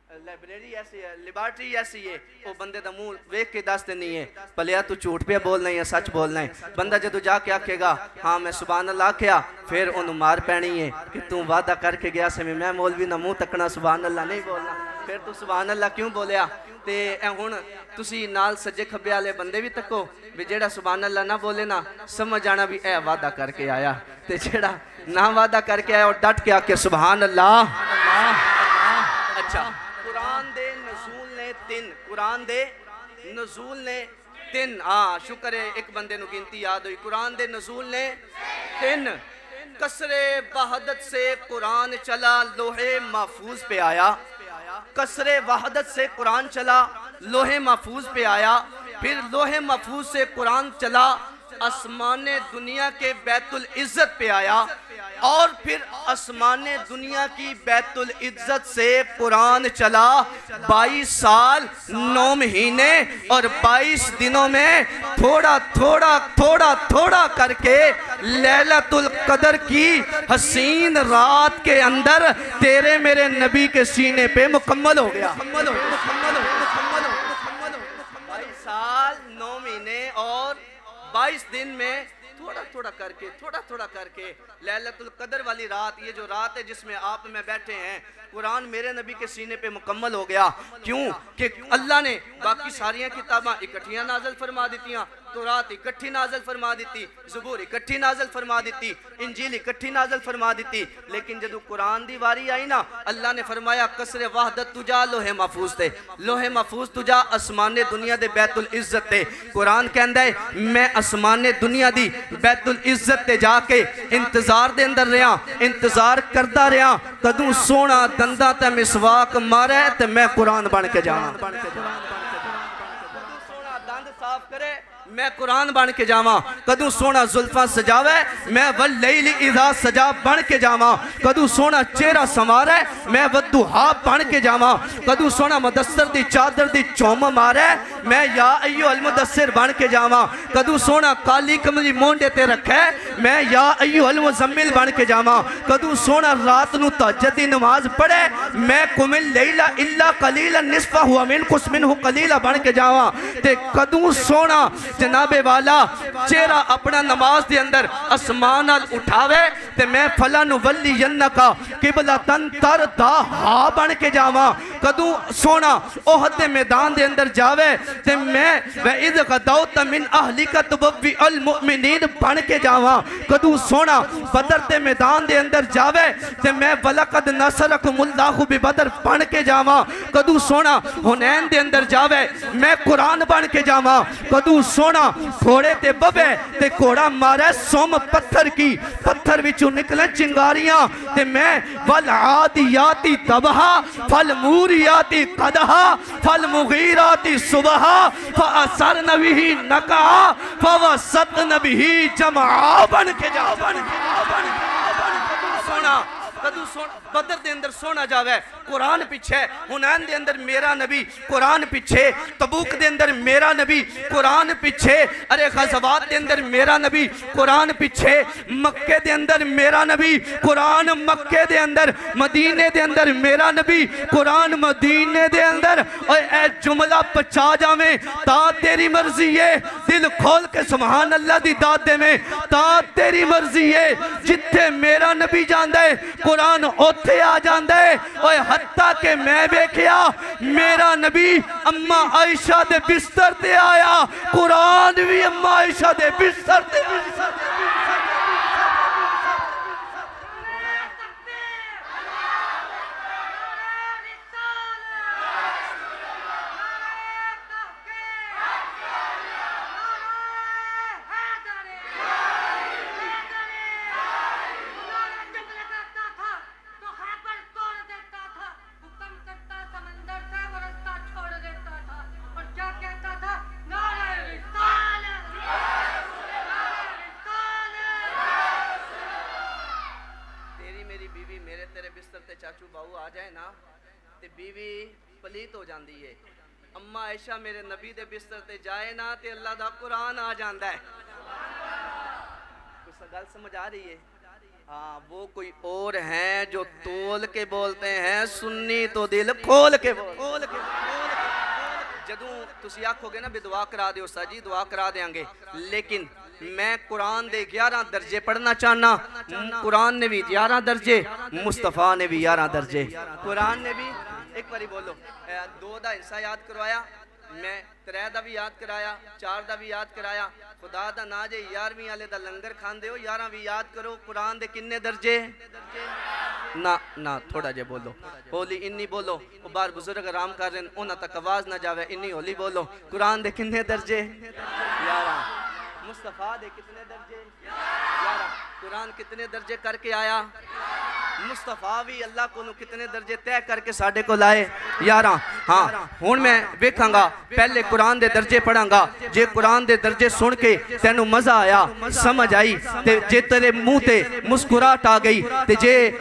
लाइब्रेरी ऐसी है, लिबर्टी ऐसी है, वो बंदे का मुंह वेख के दस देनी है भलिया तू झूठ पे बोलना है या सच बोलना है। बंदा जदों जाके आखेगा हाँ मैं सुभान अल्लाह आख्या, फिर उन्होंने मार पैनी है कि तू वादा करके गया से मैं मौलवी ना मुँह तकना सुभान अल्लाह नहीं बोलना, फिर तू सुभान अल्लाह क्यों बोलिया। तो हुण तुसी नाल सज्जे खब्बे वाले बंदे भी तको भी जेड़ा सुभान अल्लाह ना बोले ना समझ जाना भी ए वादा करके आया, ते जेड़ा ना वादा करके आया और डट के आके सुभान अल्लाह। अच्छा, कुरान दे नज़ूल ने तीन, कुरान दे नज़ूल ने तीन, हाँ शुक्र है एक बंदे नु गिनती याद हुई। कुरान दे नज़ूल ने तीन, कसरे वहदत से कुरान चला लोहे महफूज पे आया, कसरे वहदत से कुरान चला लोहे महफूज पे आया, फिर लोहे महफूज से कुरान चला आसमान दुनिया के बैतुल इज्जत पे आया, और फिर आसमान दुनिया की बैतुल इज्जत से कुरान चला 22 साल 9 महीने और 22 दिनों में थोड़ा थोड़ा थोड़ा थोड़ा करके लैलतुल कदर की हसीन रात के अंदर तेरे मेरे नबी के सीने पे मुकम्मल हो गया। 22 साल 9 महीने और 22 दिन में थोड़ा थोड़ा करके लैलतुल कदर वाली रात, ये जो रात है जिसमें आप में बैठे हैं, कुरान मेरे नबी के सीने पे मुकम्मल हो गया। क्यों कि अल्लाह ने बाकी सारियां किताबां इकट्ठियां नाज़िल फरमा दित्तियां, तौरात इकट्ठी नाज़िल फरमा दी, ज़बूर इकट्ठी नाज़िल फरमा दी, इंजील इकट्ठी नाज़िल फरमा दी, लेकिन जदों कुरान दी वारी आई ना अल्लाह ने फरमाया कसरे वहदत तुजा लोहे महफूज थे, लोहे महफूज तुजा आसमाने दुनिया दे बैतुल इज्जत थे। कुरान कहंदा है मैं आसमाने दुनिया दी बैतुल इज्जत ते जाके इंतजार दे अंदर रहा, इंतजार करता रहा कदों सोना दंदा ते मिसवाक मारे ते मैं कुरान बन के जावां, सोना दंद साफ करे मैं कुरान बन के जावां, कदों सोना जुल्फा सजावे मैं वल्लैल इज़ा सजा बन के जावां, कदों सोना चेहरा संवारे मैं वद्दुहा बन के जावां, कदों सोना मुदस्सिर दी चादर दी चौम मारे मैं या अय्युहल मुदस्सिर बन के जावां, कदों सोना काली कमली मोंडे ते रखे मैं या अय्युहल मुज़म्मिल बन के जावां, कदों सोना रात नूं तहज्जुद दी नमाज पढ़े मैं कुमिल लैला इल्ला कलीलन निस्फहु मिनकुस मिनहु कलीला बन के जावां, ते कदों सोना जनाबे वाला चेहरा अपना नमाज के अंदर आसमान उठावे ते मैं फलन वली यन्नका किबला तन तर दा हा बन के जावां, कदों सोना ओहद दे मैदान दे अंदर जावे ते मैं व इज़ गदौत मिन अहलिका तुबव्वि अल मुमिनीन बन के जावां, कदों सोना बदर दे मैदान दे अंदर जावे ते मैं वलकद नसरकुमुल्लाहु बि बदर बन के जावां, कदों सोना हुनैन दे अंदर जावे मैं कुरान बन के जावां, कदों सोना घोड़े ते बवे ते घोड़ा मारे सोम पत्थर की, पत्थर विचों निकले चिंगारियां ते मैं वल आदियाती तबहा फल मूरियाती कदहा फल मुगीराती सुबहा फअसरन बिही नका फवसतन बिही जमा बन के जा सोना कदों बदर दे अंदर सोना जावे कुरान पिछे, हुनैन दे अंदर मेरा नबी कुरान पिछे, तबूक दे अंदर मेरा नबी कुरान पिछे, अरे गज़वात दे अंदर मेरा नबी कुरान पिछे, मक्के दे अंदर मेरा नबी कुरान मक्के दे अंदर, मदीने दे अंदर मेरा नबी कुरान मदीने दे अंदर। और ए जुमला पचा जावे ता तेरी मर्जी है, दिल खोल के सुभान अल्लाह दी दात देवे ता तेरी मर्जी है, जिथे मेरा नबी जांदा है कुरान कुरान उत्थे आ जांदा है। ओए हत्ता के मैं वेखिया मेरा नबी अम्मा आयशा दे बिस्तर ते आया, कुरान भी अम्मा आयशा दे बिस्तर ते चाचू बाऊ आ जाए ना ते बीवी पलीत हो जाती है। अम्मा आयशा मेरे नबी दे बिस्तर ते जाए ना ते अल्लाह दा कुरान आ जाता है। कुछ गल समझ आ रही है? हाँ, वो कोई और हैं जो तोल के बोलते हैं, सुन्नी तो दिल खोल के जदों तुसी आखोगे ना भी दुआ करा दियो सा जी, दुआ करा देंगे, लेकिन मैं कुरान दे 11 दर्जे पढ़ना चाहना। कुरान ने भी 11 दर्जे, मुस्तफा ने भी 11 दर्जे। कुरान ने भी एक बारी बोलो 2 दा हिस्सा याद करवाया, मैं 3 दा भी याद कराया, 4 दा भी याद कराया। खुदा दा ना जे 11वीं वाले दा लंगर खांदे हो, 11 भी याद करो। कुरान दे किन्ने दर्जे? ना ना थोड़ा जे बोलो, होली इन्नी बोलो। वो बाहर बुजुर्ग आराम कर रहे हैं, उन्हां तक आवाज ना जावे, इन्नी होली बोलो। कुरान दे किन्ने दर्जे? 11। मुस्तफा दे कितने दर्जे? 11। कुरान कितने दर्जे करके आया? मुस्तफा भी अल्लाह को कितने दर्जे तय करके साढ़े को लाए? 11। हाँ, हुण मैं वेखांगा, पहले कुरान दे दर्जे पढ़ांगा। जे कुरान दे दर्जे सुन के तेनू मजा आया, समझ आई, ते जे तेरे मुंह ते मुस्कुराहट आ गई, ते जे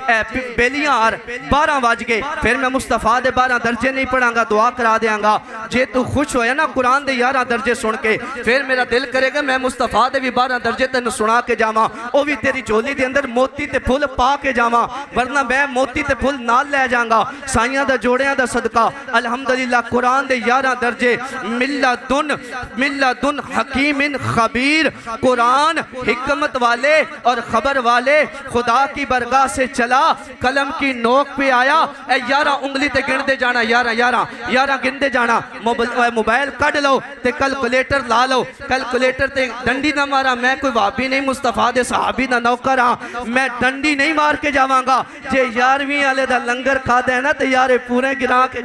बेलियां आर 12 बज गए, फिर मैं मुस्तफा दे 12 दर्जे नहीं पढ़ांगा, दुआ करा देंगा। जे तू खुश होया ना कुरान दे 11 दर्जे सुन के, फिर मेरा दिल करेगा मैं मुस्तफा दे भी 12 दर्जे तेन सुना के जावा, वो भी तेरी झोली दे अंदर मोती ते फुल पा के जावा, वरना मैं मोती ते फुल नाल ले जाऊंगा। साइयां दा जोड़ियां दा सदका अल्हम्दुलिल्लाह कुरान दे 11 दर्जे। मिल्लादुन हकीमिन खबीर, कुरान हिकमत वाले और खबर वाले खुदा की बरगाह से चला, कलम की नोक पे आया। 11 उंगली ते गिनते जाना, 11 गिनते जाना। मोबाइल कढ़ लो ते कैलकुलेटर ला लो, कैलकुलेटर ते डंडी ना मारा। मैं कोई वाबी नहीं, मुस्तफा दे सहाबी दा नौकर हाँ, मैं डंडी नहीं मार के जावांगा। जे 11वीं वाले दा लंगर खादा है ना ते यारे पूरे गिरा के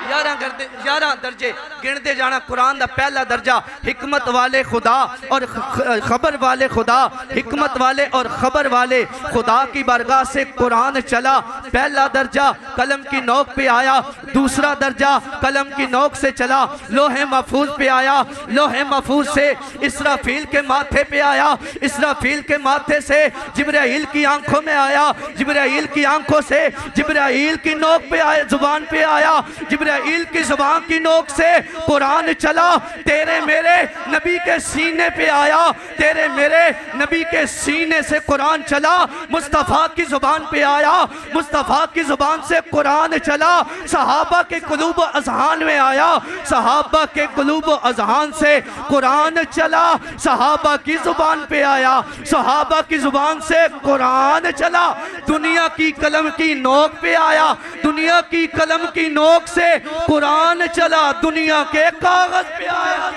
11 दर्जे गिनते जाना। कुरान दा पहला दर्जा हिकमत वाले खुदा और खबर वाले खुदा, हिकमत वाले और खबर वाले खुदा की बारगाह से कुरान चला। पहला दर्जा कलम की नोक पे आया, दूसरा दर्जा कलम की नोक से चला, लोहे महफूज पे आया, लोहे महफूज से इसराफील के माथे पे आया, इसराफील के माथे से जिब्राइल की आंखों में आया, जिब्राइल की आंखों से जिब्राइल की नोक पे आया, जुबान पे आया, जिब्राइल की जुबान की नोक से कुरान चला। तेरे मेरे नबी के सीने पे आया, तेरे मेरे नबी के सीने से कुरान चला। मुस्तफा की जुबान पे आया, मुस्तफा की जुबान से कुरान चला। सहाबा के कुलूब अज़हान में आया, सहाबा के कुलूब अज़हान से कुरान चला। सहाबा की जुबान पे आया, सहाबा की जुबान से कुरान चला। दुनिया की कलम की नोक पे आया, दुनिया की कलम की नोक से कुरान चला। दुनिया के कागज पे आया।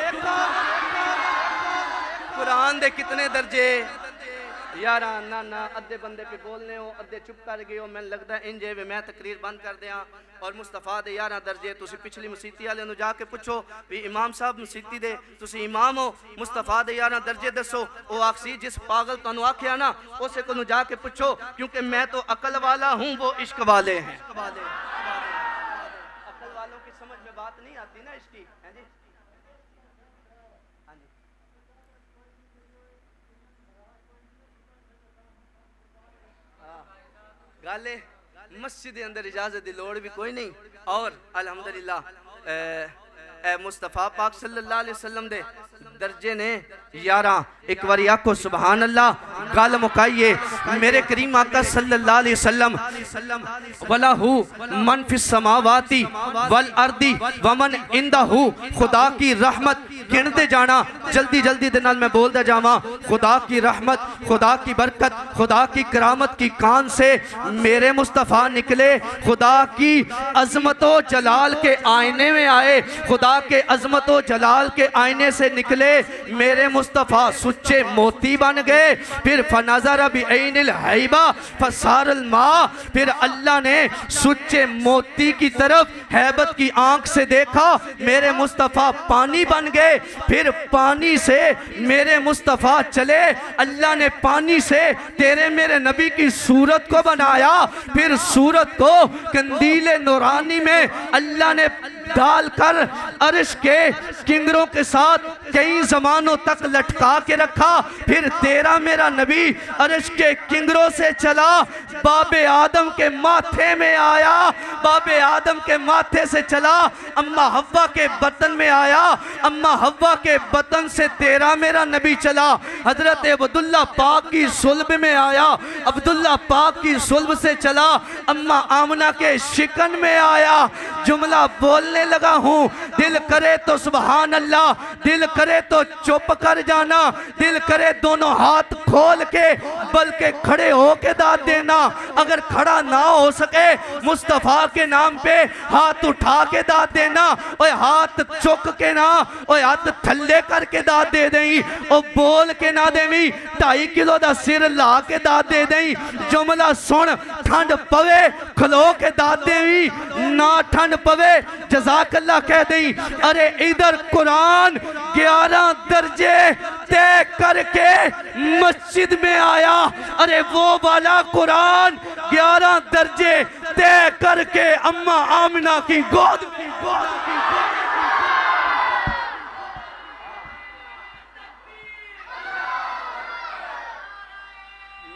कुरान दे कितने दर्जे? 11। ना अद्धे बंदे पे बोलने हो, अद्धे चुप कर गए हो। मैंने लगता है इंजे वे मैं तकरीर बंद कर दिया। और मुस्तफा दे 11 दर्जे तुसी पिछली मसीती वाले नु जाके पूछो भी इमाम साहब मसीती दे तुसी इमाम हो, मुस्तफा दे 11 दर्जे दसो। वो आखसी जिस पागल तुहानू आखिया ना उसे को जाके पूछो, क्योंकि मैं तो अकल वाला हूँ, वो इश्क वाले हैं। अकल वालों की समझ में बात नहीं आती ना इसकी, है जी। गाले मस्जिद के अंदर इजाजत की लोड़ भी कोई नहीं। और अल्हम्दुलिल्लाह मुस्तफ़ा पाक सल्लल्लाहु अलैहि वसल्लम दे दर्जे ने 11। एक बारी आखो सुभान अल्लाह। गल मुकाइए मेरे करीम आका सल्लल्लाहु अलैहि वसल्लम वलहु मन फिस समावाती वल अर्दी वमन इंदहु, खुदा की रहमत गिनते जाना। जल्दी जल्दी दे नाल मैं बोलता जावा। खुदा की रहमत, खुदा की बरकत, खुदा की करामत की कान से मेरे मुस्तफ़ा निकले, खुदा की अजमत व जलाल के आईने में आए, खुदा के अजमत व जलाल के आईने से निकले मेरे मुस्तफ़ा सुच्चे मोती बन गए। फिर फनज़र बिअैनिल हैबा फसारल मा, फिर अल्लाह ने सुच्चे मोती की तरफ हैबत की आंख से देखा, मेरे मुस्तफ़ा पानी बन गए। फिर पानी से मेरे मुस्तफ़ा चले, अल्लाह ने पानी से तेरे मेरे नबी की सूरत को बनाया। फिर सूरत को कंदीले नूरानी में अल्लाह ने डालकर अर्श के किंगरों के साथ कई जमानों तक लटका के रखा। फिर तेरा मेरा नबी अर्श के किंगरों से चला, बाबे आदम के माथे में आया, बाबे आदम के माथे से चला, अम्मा हव्वा के बतन में आया, अम्मा हव्वा के बतन से तेरा मेरा नबी चला, हजरत अब्दुल्ला पाक की सुल्ब में आया, अब्दुल्ला पाक की सुल्ब से चला, अम्मा आमना के शिकन में आया। जुमला बोलने लगा हूँ, दिल करे तो सुभान अल्लाह, दिल करे तो चुप कर जाना, दिल करे दोनों हाथ खोल के बल्कि खड़े होके दाद देना। अगर खड़ा ना हो सके मुस्तफ़ा के नाम पे हाथ उठा के दाद देना, ओए हाथ चुक के ना, ओए हाथ थल्ले करके दाद दे दें, ओ बोल के ना देवी 2.5 किलो का सिर ला के दाद दे दें। जुमला सुन, ठंड पवे खलो के दाद देवी, ना ठंड पवे जज़ाकल्लाह कह दी। अरे इधर कुरान 11 दर्जे तय करके मस्जिद में आया, अरे वो वाला कुरान 11 दर्जे तय करके अम्मा आमिना की गोद में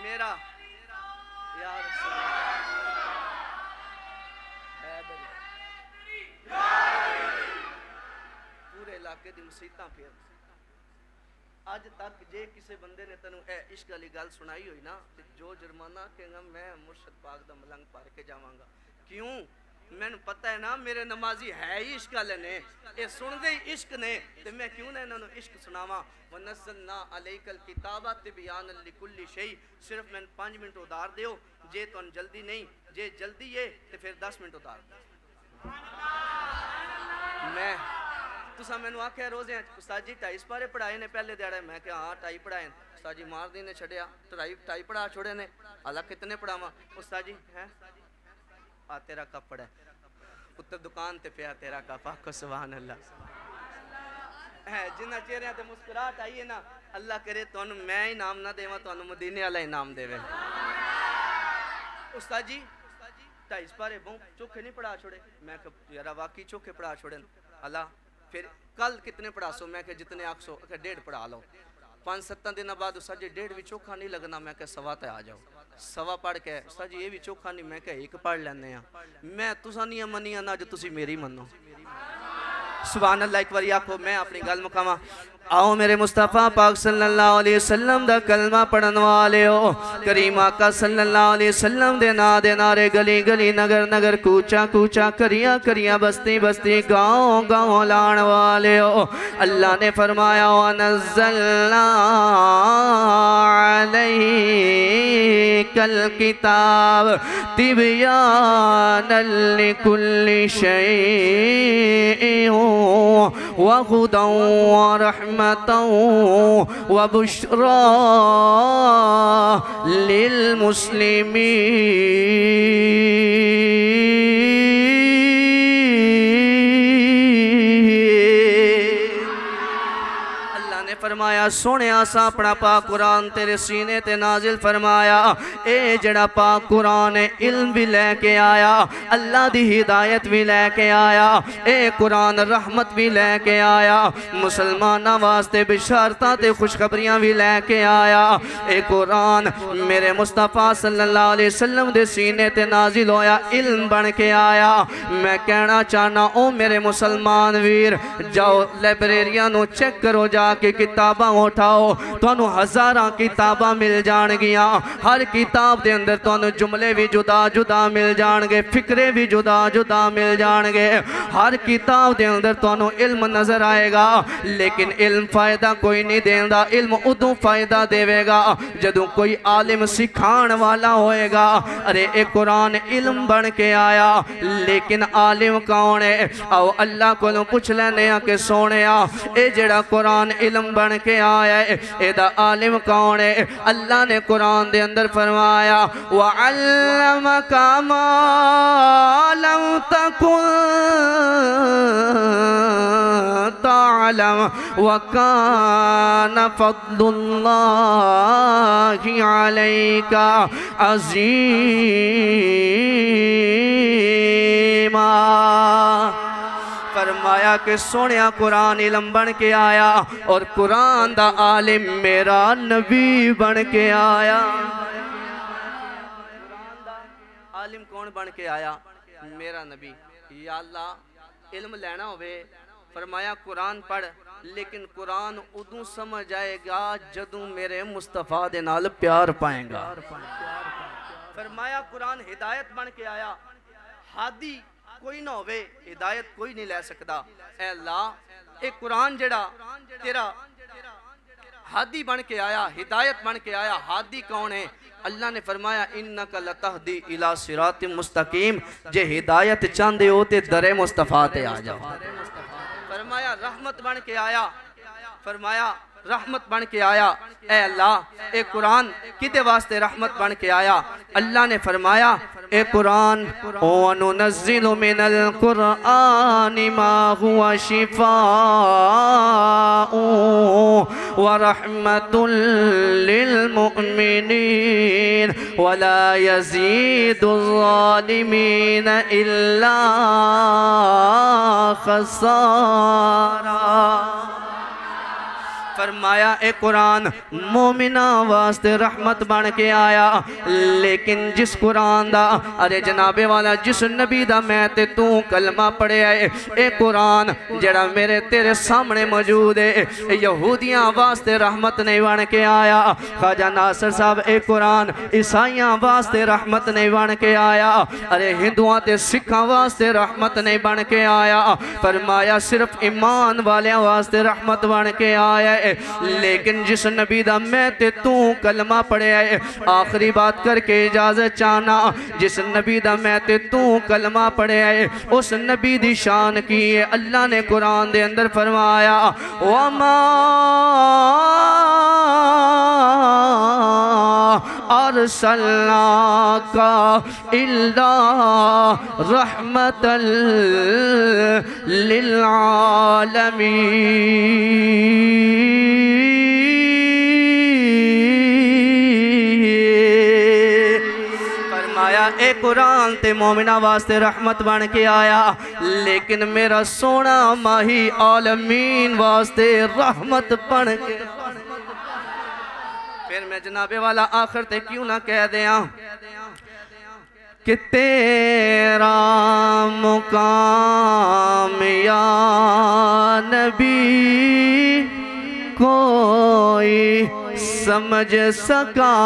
मेरा पूरे इलाके दी मुसीबतां फिर अज तक जे किसी बंदे ने तेन इश्क वाली गल सुनाई हुई ना, जो जुर्माना कहेगा मैं मुर्शद पाक दा मलंग भर के जावांगा। क्यों? मैनू पता है ना मेरे नमाजी है ही इश्क वाले ने, ये सुनते ही इश्क ने, तो मैं क्यों ना इन्होंने इश्क सुनावा। वनज़्ज़लना अलैकल किताबा तिबयानन लिकुल्लि शै, सिर्फ मैंने 5 मिनट उधार दियो, जे तुहानू जल्दी नहीं, जे जल्दी है तो फिर 10 मिनट उधार। मैं तुसा मैनू आख्या रोज़े उस्ताद जी 2.5 पारे पढ़ाए ने पहले दिहाड़े, मैं क्या हाँ 2.5 पढ़ाए। उस्ताद जी मार दी ने छड़िया 2.5 पढ़ा छोड़े ने, हालां कितने पढ़ावा। उस्ताद जी हैं आ तेरा कप पड़ा पुत्र दुकान ते पिया तेरा कप, आखो सुभान अल्लाह। है जिन्ना चेहरिया ते मुस्कुराहट आई है ना, अल्लाह करे तुहानू मैं इनाम ना देवा, तुहानू मदीने वाला इनाम देवे। उस्ताद जी 2.5 पारे बहु चोखे नहीं पढ़ा छोड़े, मैं यार वाकई चोखे पढ़ा छोड़े। अल्लाह फिर कल कितने पढ़ा सो, मैं जितने आख सो 1.5 पढ़ा लो। 5-7 दिन बाद उस्ताद जी 1.5 भी चोखा नहीं लगना, मैं क्या 1.25 ते आ जाओ। 1.25 पढ़ के उस्ताद जी ये भी चोखा नहीं, मैं क्या 1 पढ़ लेने आ। मैं तुसा नहीं मनिया ना, जो तुसी मेरी मनो। सुभान अल्लाह। एक बार आखो मैं अपनी गल मुकावा। आओ मेरे मुस्तफ़ा पाक सल्लल्लाहु अलैहि वसल्लम दा कलमा पढ़न वाले हो, करीम आका सल्लल्लाहु अलैहि वसल्लम दे ना दे नारे गली गली नगर नगर कूचा कूचा करिया करिया बस्ती बस्ती गाँव गाँव लाण वाले हो। अल्लाह ने फरमाया वनज़्ज़लना अलैकल किताब तिबयानन लिकुल्लि शैइन व हुदन व रहमतन व बुश्रा लिल मुस्लिमीन। फरमाया सोने आसा अपना पाक कुरान तेरे सीने ते नाजिल फरमाया। ए जड़ा पाक कुरान है इल्म भी लेके आया, अल्लाह दी हिदायत भी लेके आया, ए कुरान रहमत भी लेके आया, मुसलमाना वास्ते बिशारतां ते खुशखबरियां भी लेके आया। ए कुरान मेरे मुस्तफ़ा सल्लल्लाहु अलैहि वसल्लम दे सीने ते नाजिल होया, इल्म बन के आया। मैं कहना चाहना ओ मेरे मुसलमान वीर, जाओ लाइब्रेरियां नो चेक करो जाके किताबां उठाओ तुहानू हज़ारां किताबां मिल जाणगियां। हर किताब दे अंदर तुहानू जुमले भी जुदा जुदा मिल जाणगे, फिक्रे भी जुदा जुदा मिल जाणगे। हर किताब दे अंदर तुहानू इल्म नजर आएगा, लेकिन इल्म फायदा कोई नहीं देंदा। इल्म उदों फायदा देवेगा जदों कोई आलिम सिखाण वाला होएगा। अरे ए कुरान इल्म बन के आया, लेकिन आलिम कौन है? आओ अल्लाह कोलों पूछ लेने कि सोने ए जेड़ा कुरान इल्म बन के आया है एदा आलिम कौन है? अल्लाह ने कुरान दे अंदर फरमाया वअल्लमका मा लम तकुन तअलम वकान फद्लुल्लाहि अलैका अज़ीमा। फरमाया कि सोने कुरान इल्म बन के आया और कुरान दा आलिम मेरा नबी बन के आया। कुरान दा आलिम कौन बन के आया? मेरा नबी। या अल्लाह इल्म लेना होवे फरमाया कुरान पढ़, लेकिन कुरान उदू समझ आएगा जदू मेरे मुस्तफा दे नाल प्यार पाएगा। फरमाया कुरान हिदायत बन के आया, हादी कोई ना होवे हिदायत कोई नहीं ले सकता। ऐ अल्लाह ए कुरान जेड़ा तेरा हादी बन के आया, हिदायत बन के आया, हादी कौन है? अल्लाह ने फरमाया इन्नका लतहदी इला सिरातिम मुस्तकीम। जे हिदायत चाहते हो ते दरे मुस्तफा ते आ जाओ। फरमाया रहमत बन के आया, फरमाया रहमत बन के आया। ए अल्लाह ए कुरान किदे वास्ते रहमत बन के आया? अल्लाह ने फरमाया ए कुरान ओ अनुनज़्ज़िलु मिनल कुरआनि मा हुवा शिफाउ व रहमतुल लिल मुमिनीन वला यज़ीदुल ज़ालिमीन इल्ला खसारा। फरमाया ए कुरान मोमिना वास्ते रहमत बन के आया, लेकिन जिस कुरान दा अरे जनाबे वाला जिस नबी दा मैं ते तू कलमा पढ़िया है ए कुरान जेड़ा मेरे तेरे सामने मौजूद है यहूदियां वास्ते रहमत नहीं बन के आया। ख्वाजा नासिर साहब ए कुरान ईसाइयां वास्ते रहमत नहीं बन के आया, अरे हिंदुआं ते सिखां वास्ते रहमत नहीं बन के आया। फरमाया सिर्फ ईमान वालियां वास्ते रहमत बन के आया है। लेकिन जिस नबी दा मैं ते तू कलमा पढ़िया है, आखिरी बात करके इजाजत चाहना, जिस नबी दा मैं ते तू कलमा पढ़िया है उस नबी दी शान की है। अल्लाह ने कुरान दे अंदर फरमाया वमा अरसलनाका इल्ला रहमतल लिल आलमीन। ए कुरान ते मोमिना वास्ते रहमत बन के आया, लेकिन मेरा सोना माही आलमीन वास्ते रहमत बन के। फिर मैं जनाबे वाला आखिर ते क्यों ना कह दिया कि तेरा मुकाम या नबी कोई समझ सका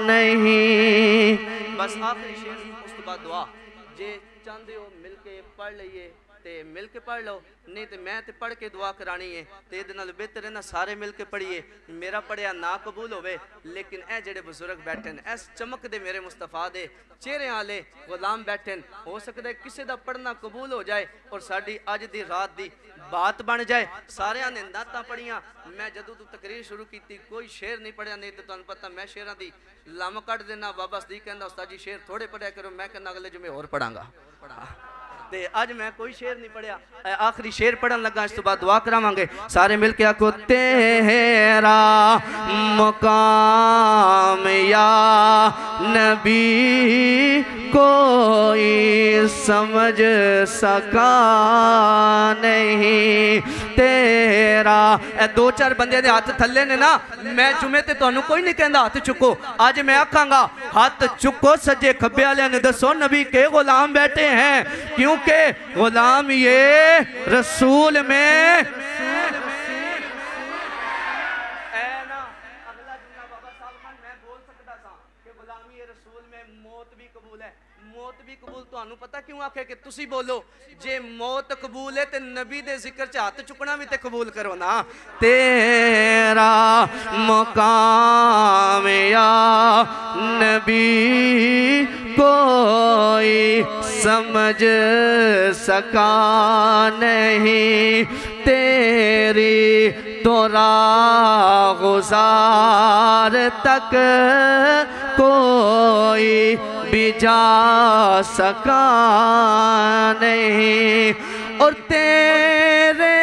नहीं। बस आखिरी शेर उस बाद दुआ जे चाहते हो मिल के पढ़ लीए ते मिल के पढ़ लो, नहीं तो मैं तो पढ़ के दुआ करानी है तो ये बेहतर है ना सारे मिल के पढ़िए। मेरा पढ़िया ना कबूल होवे, लेकिन ए जेड़े बुजुर्ग बैठे इस चमक दे मेरे मुस्तफा दे चेहरे वाले गुलाम बैठे, हो सकता है किसी का पढ़ना कबूल हो जाए और साड़ी अज दी रात दी बात बन जाए। सारे ने नाता पढ़िया, मैं जदों तू तकरीर शुरू की कोई शेर नहीं पढ़िया, नहीं तो तुहानू पता मैं शेरां दी लम कट देना। बाबा सदीक कहंदा उस्ताद जी शेर थोड़े पढ़िया करो, मैं कहना अगले जुमे होर पढ़ांगा। ते अज मैं कोई शेर नहीं पढ़िया, आखिरी शेर पढ़न लगा, इस तो बाद दुआ करावांगे। सारे मिल के आखो तेरा मुकाम या नबी कोई समझ सका नहीं तेरा। दो चार बंदे दे हाथ थल्ले ने ना, मैं जुमे ते तुहानू कोई नहीं कहंदा हाथ चुको, अज मैं आखांगा हाथ चुको सज्जे खब्बे वाले ने दसो नबी के गुलाम बैठे हैं, क्योंकि गुलाम ये रसूल में ਤੁਹਾਨੂੰ ਪਤਾ ਕਿਉਂ ਆਖਿਆ ਕਿ ਤੁਸੀਂ ਬੋਲੋ ਜੇ ਮੌਤ ਕਬੂਲ ਹੈ ਤੇ ਨਬੀ ਦੇ ਜ਼ਿਕਰ 'ਚ ਹੱਥ ਚੁੱਕਣਾ ਵੀ ਤੇ ਕਬੂਲ ਕਰੋ ਨਾ। तेरा मुकाम या नबी कोई समझ सका नहीं, तेरी तो रागुज़ार तक कोई भी जा सका नहीं, और तेरे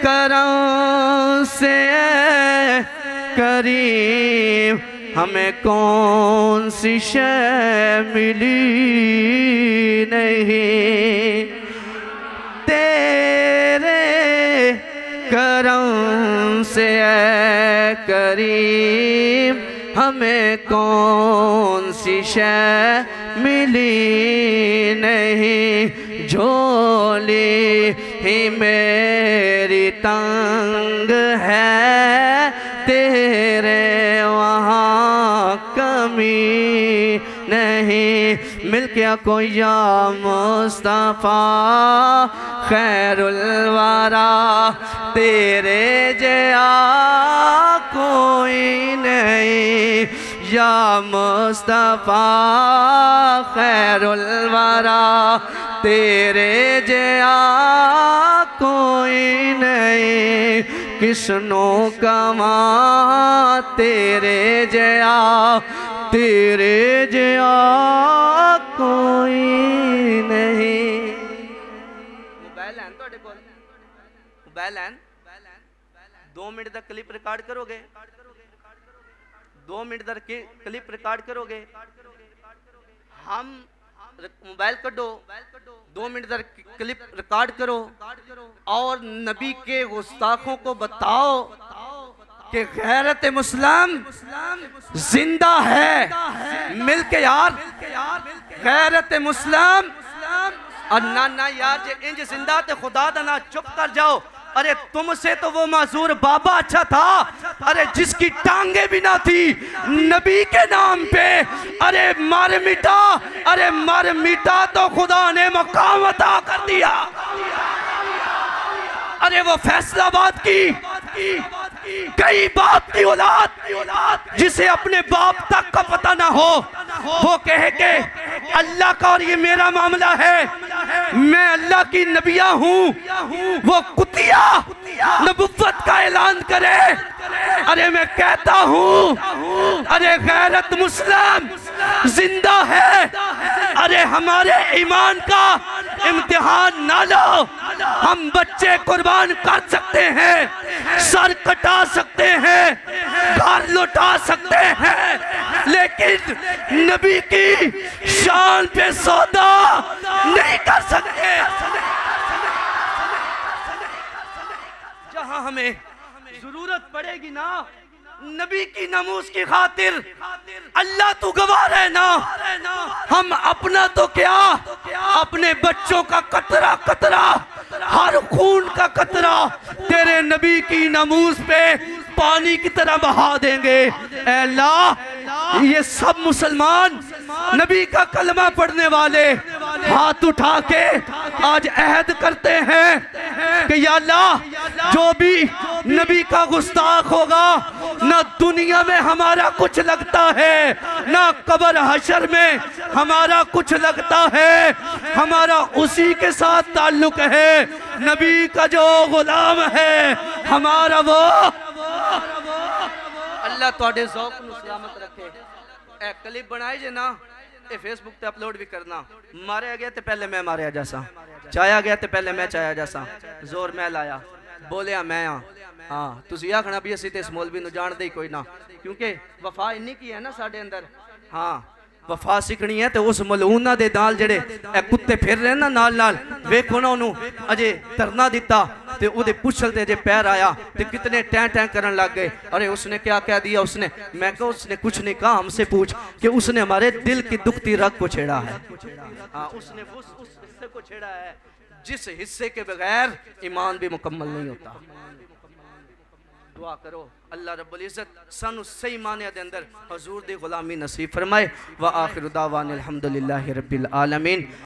करम से करीम हमें कौन सी शय मिली नहीं, तेरे करम से करीम हमें कौन सी शय मिली नहीं, झोली ही मेरी तंग है, तेरे वहाँ कमी नहीं। मिल के कोई या मुस्तफ़ा खैरुल वरा, तेरे जया कोई नहीं, या मुस्तफ़ा खैरुल वरा, तेरे जया कोई नहीं, किसनो कमा तेरे जया, तेरे जया कोई नहीं। मोबाइल है ਤੁਹਾਡੇ ਕੋਲ? मोबाइल है? 2 मिनट का क्लिप रिकॉर्ड करोगे? 2 मिनट का क्लिप रिकॉर्ड करोगे? हम मोबाइल कटो, 2 मिनट का क्लिप रिकॉर्ड करो और नबी के गुस्ताखों को बताओ कि गैरत मुस्लिम जिंदा है। मिल के यार, गैरत मुस्लिम और ना यार जे इंज जिंदा ते खुदा दा ना चुप कर जाओ। अरे तुमसे तो वो माजूर बाबा अच्छा था, अरे जिसकी टांगे भी ना थी नबी के नाम पे, अरे मर मिटा, अरे मर मिटा तो खुदा ने मकाम अता कर दिया। अरे वो फैसलाबाद की कई बाप की औलाद जिसे अपने बाप तक का पता ना हो, वो कहे के अल्लाह का और ये मेरा मामला है, मैं अल्लाह की नबिया हूँ, वो कुतिया नबुव्वत का ऐलान करे। अरे मैं कहता हूँ अरे गैरत मुस्लिम जिंदा है। अरे हमारे ईमान का इम्तिहान ना लो, हम बच्चे कुर्बान कर सकते हैं, सर कटा सकते हैं, घर लुटा सकते हैं, लेकिन नबी की शान पे सौदा नहीं कर सकते। जहां हमें जरूरत पड़ेगी ना नबी की नमूस की खातिर, अल्लाह तू गवाह है ना, हम अपना तो क्या अपने बच्चों का कतरा कतरा, हर खून का कतरा तेरे नबी की नमूस पे पानी की तरह बहा देंगे। ऐ अल्लाह ये सब मुसलमान नबी का कलमा पढ़ने वाले हाथ उठा के आज अहद करते हैं कि या अल्लाह जो भी नबी का गुस्ताख होगा ना दुनिया में हमारा कुछ लगता है, ना कब्र हशर में हमारा कुछ लगता है, हमारा उसी के साथ ताल्लुक है। नबी का जो गुलाम है हमारा वो। अल्लाह तुहाडे ज़ौक़ नूं सलामत रखे। ए क्लिप बनाई जे ना ये फेसबुक ते अपलोड भी करना। मारे गया तो पहले मैं मारिया जासा, चाया गया तो पहले मैं चाया जासा, जोर मैं लाया, बोलिया मैं हाँ तुसी आखना भी असी ते इस मौलवी नूं जानदे ही कोई ना, क्योंकि वफा इन्नी की है ना साडे अंदर। हाँ वफा सीखनी है तो उस मलूना दे नाल जेड़े कुत्ते फिर रहे ना नाल नाल, वेखो ना उन्होंने अजे तरना दिता ते उहदे पुछल ते अजे पैर आया ते कितने टैं टैं करन लग गए। अरे उसने क्या कह दिया उसने, मैं कहा उसने कुछ नहीं कहा, हमसे पूछ कि उसने हमारे दिल की दुखती रग को छेड़ा है। हाँ उसने उस हिस्से को छेड़ा है जिस हिस्से के बगैर ईमान भी मुकम्मल नहीं होता। दुआ करो अल्लाह रब्बुल इज़्ज़त सानू सही माने दे अंदर हजूर दी गुलामी नसीब फरमाए। व आखिर दावान अल्हम्दुलिल्लाहि रब्बिल आलमीन।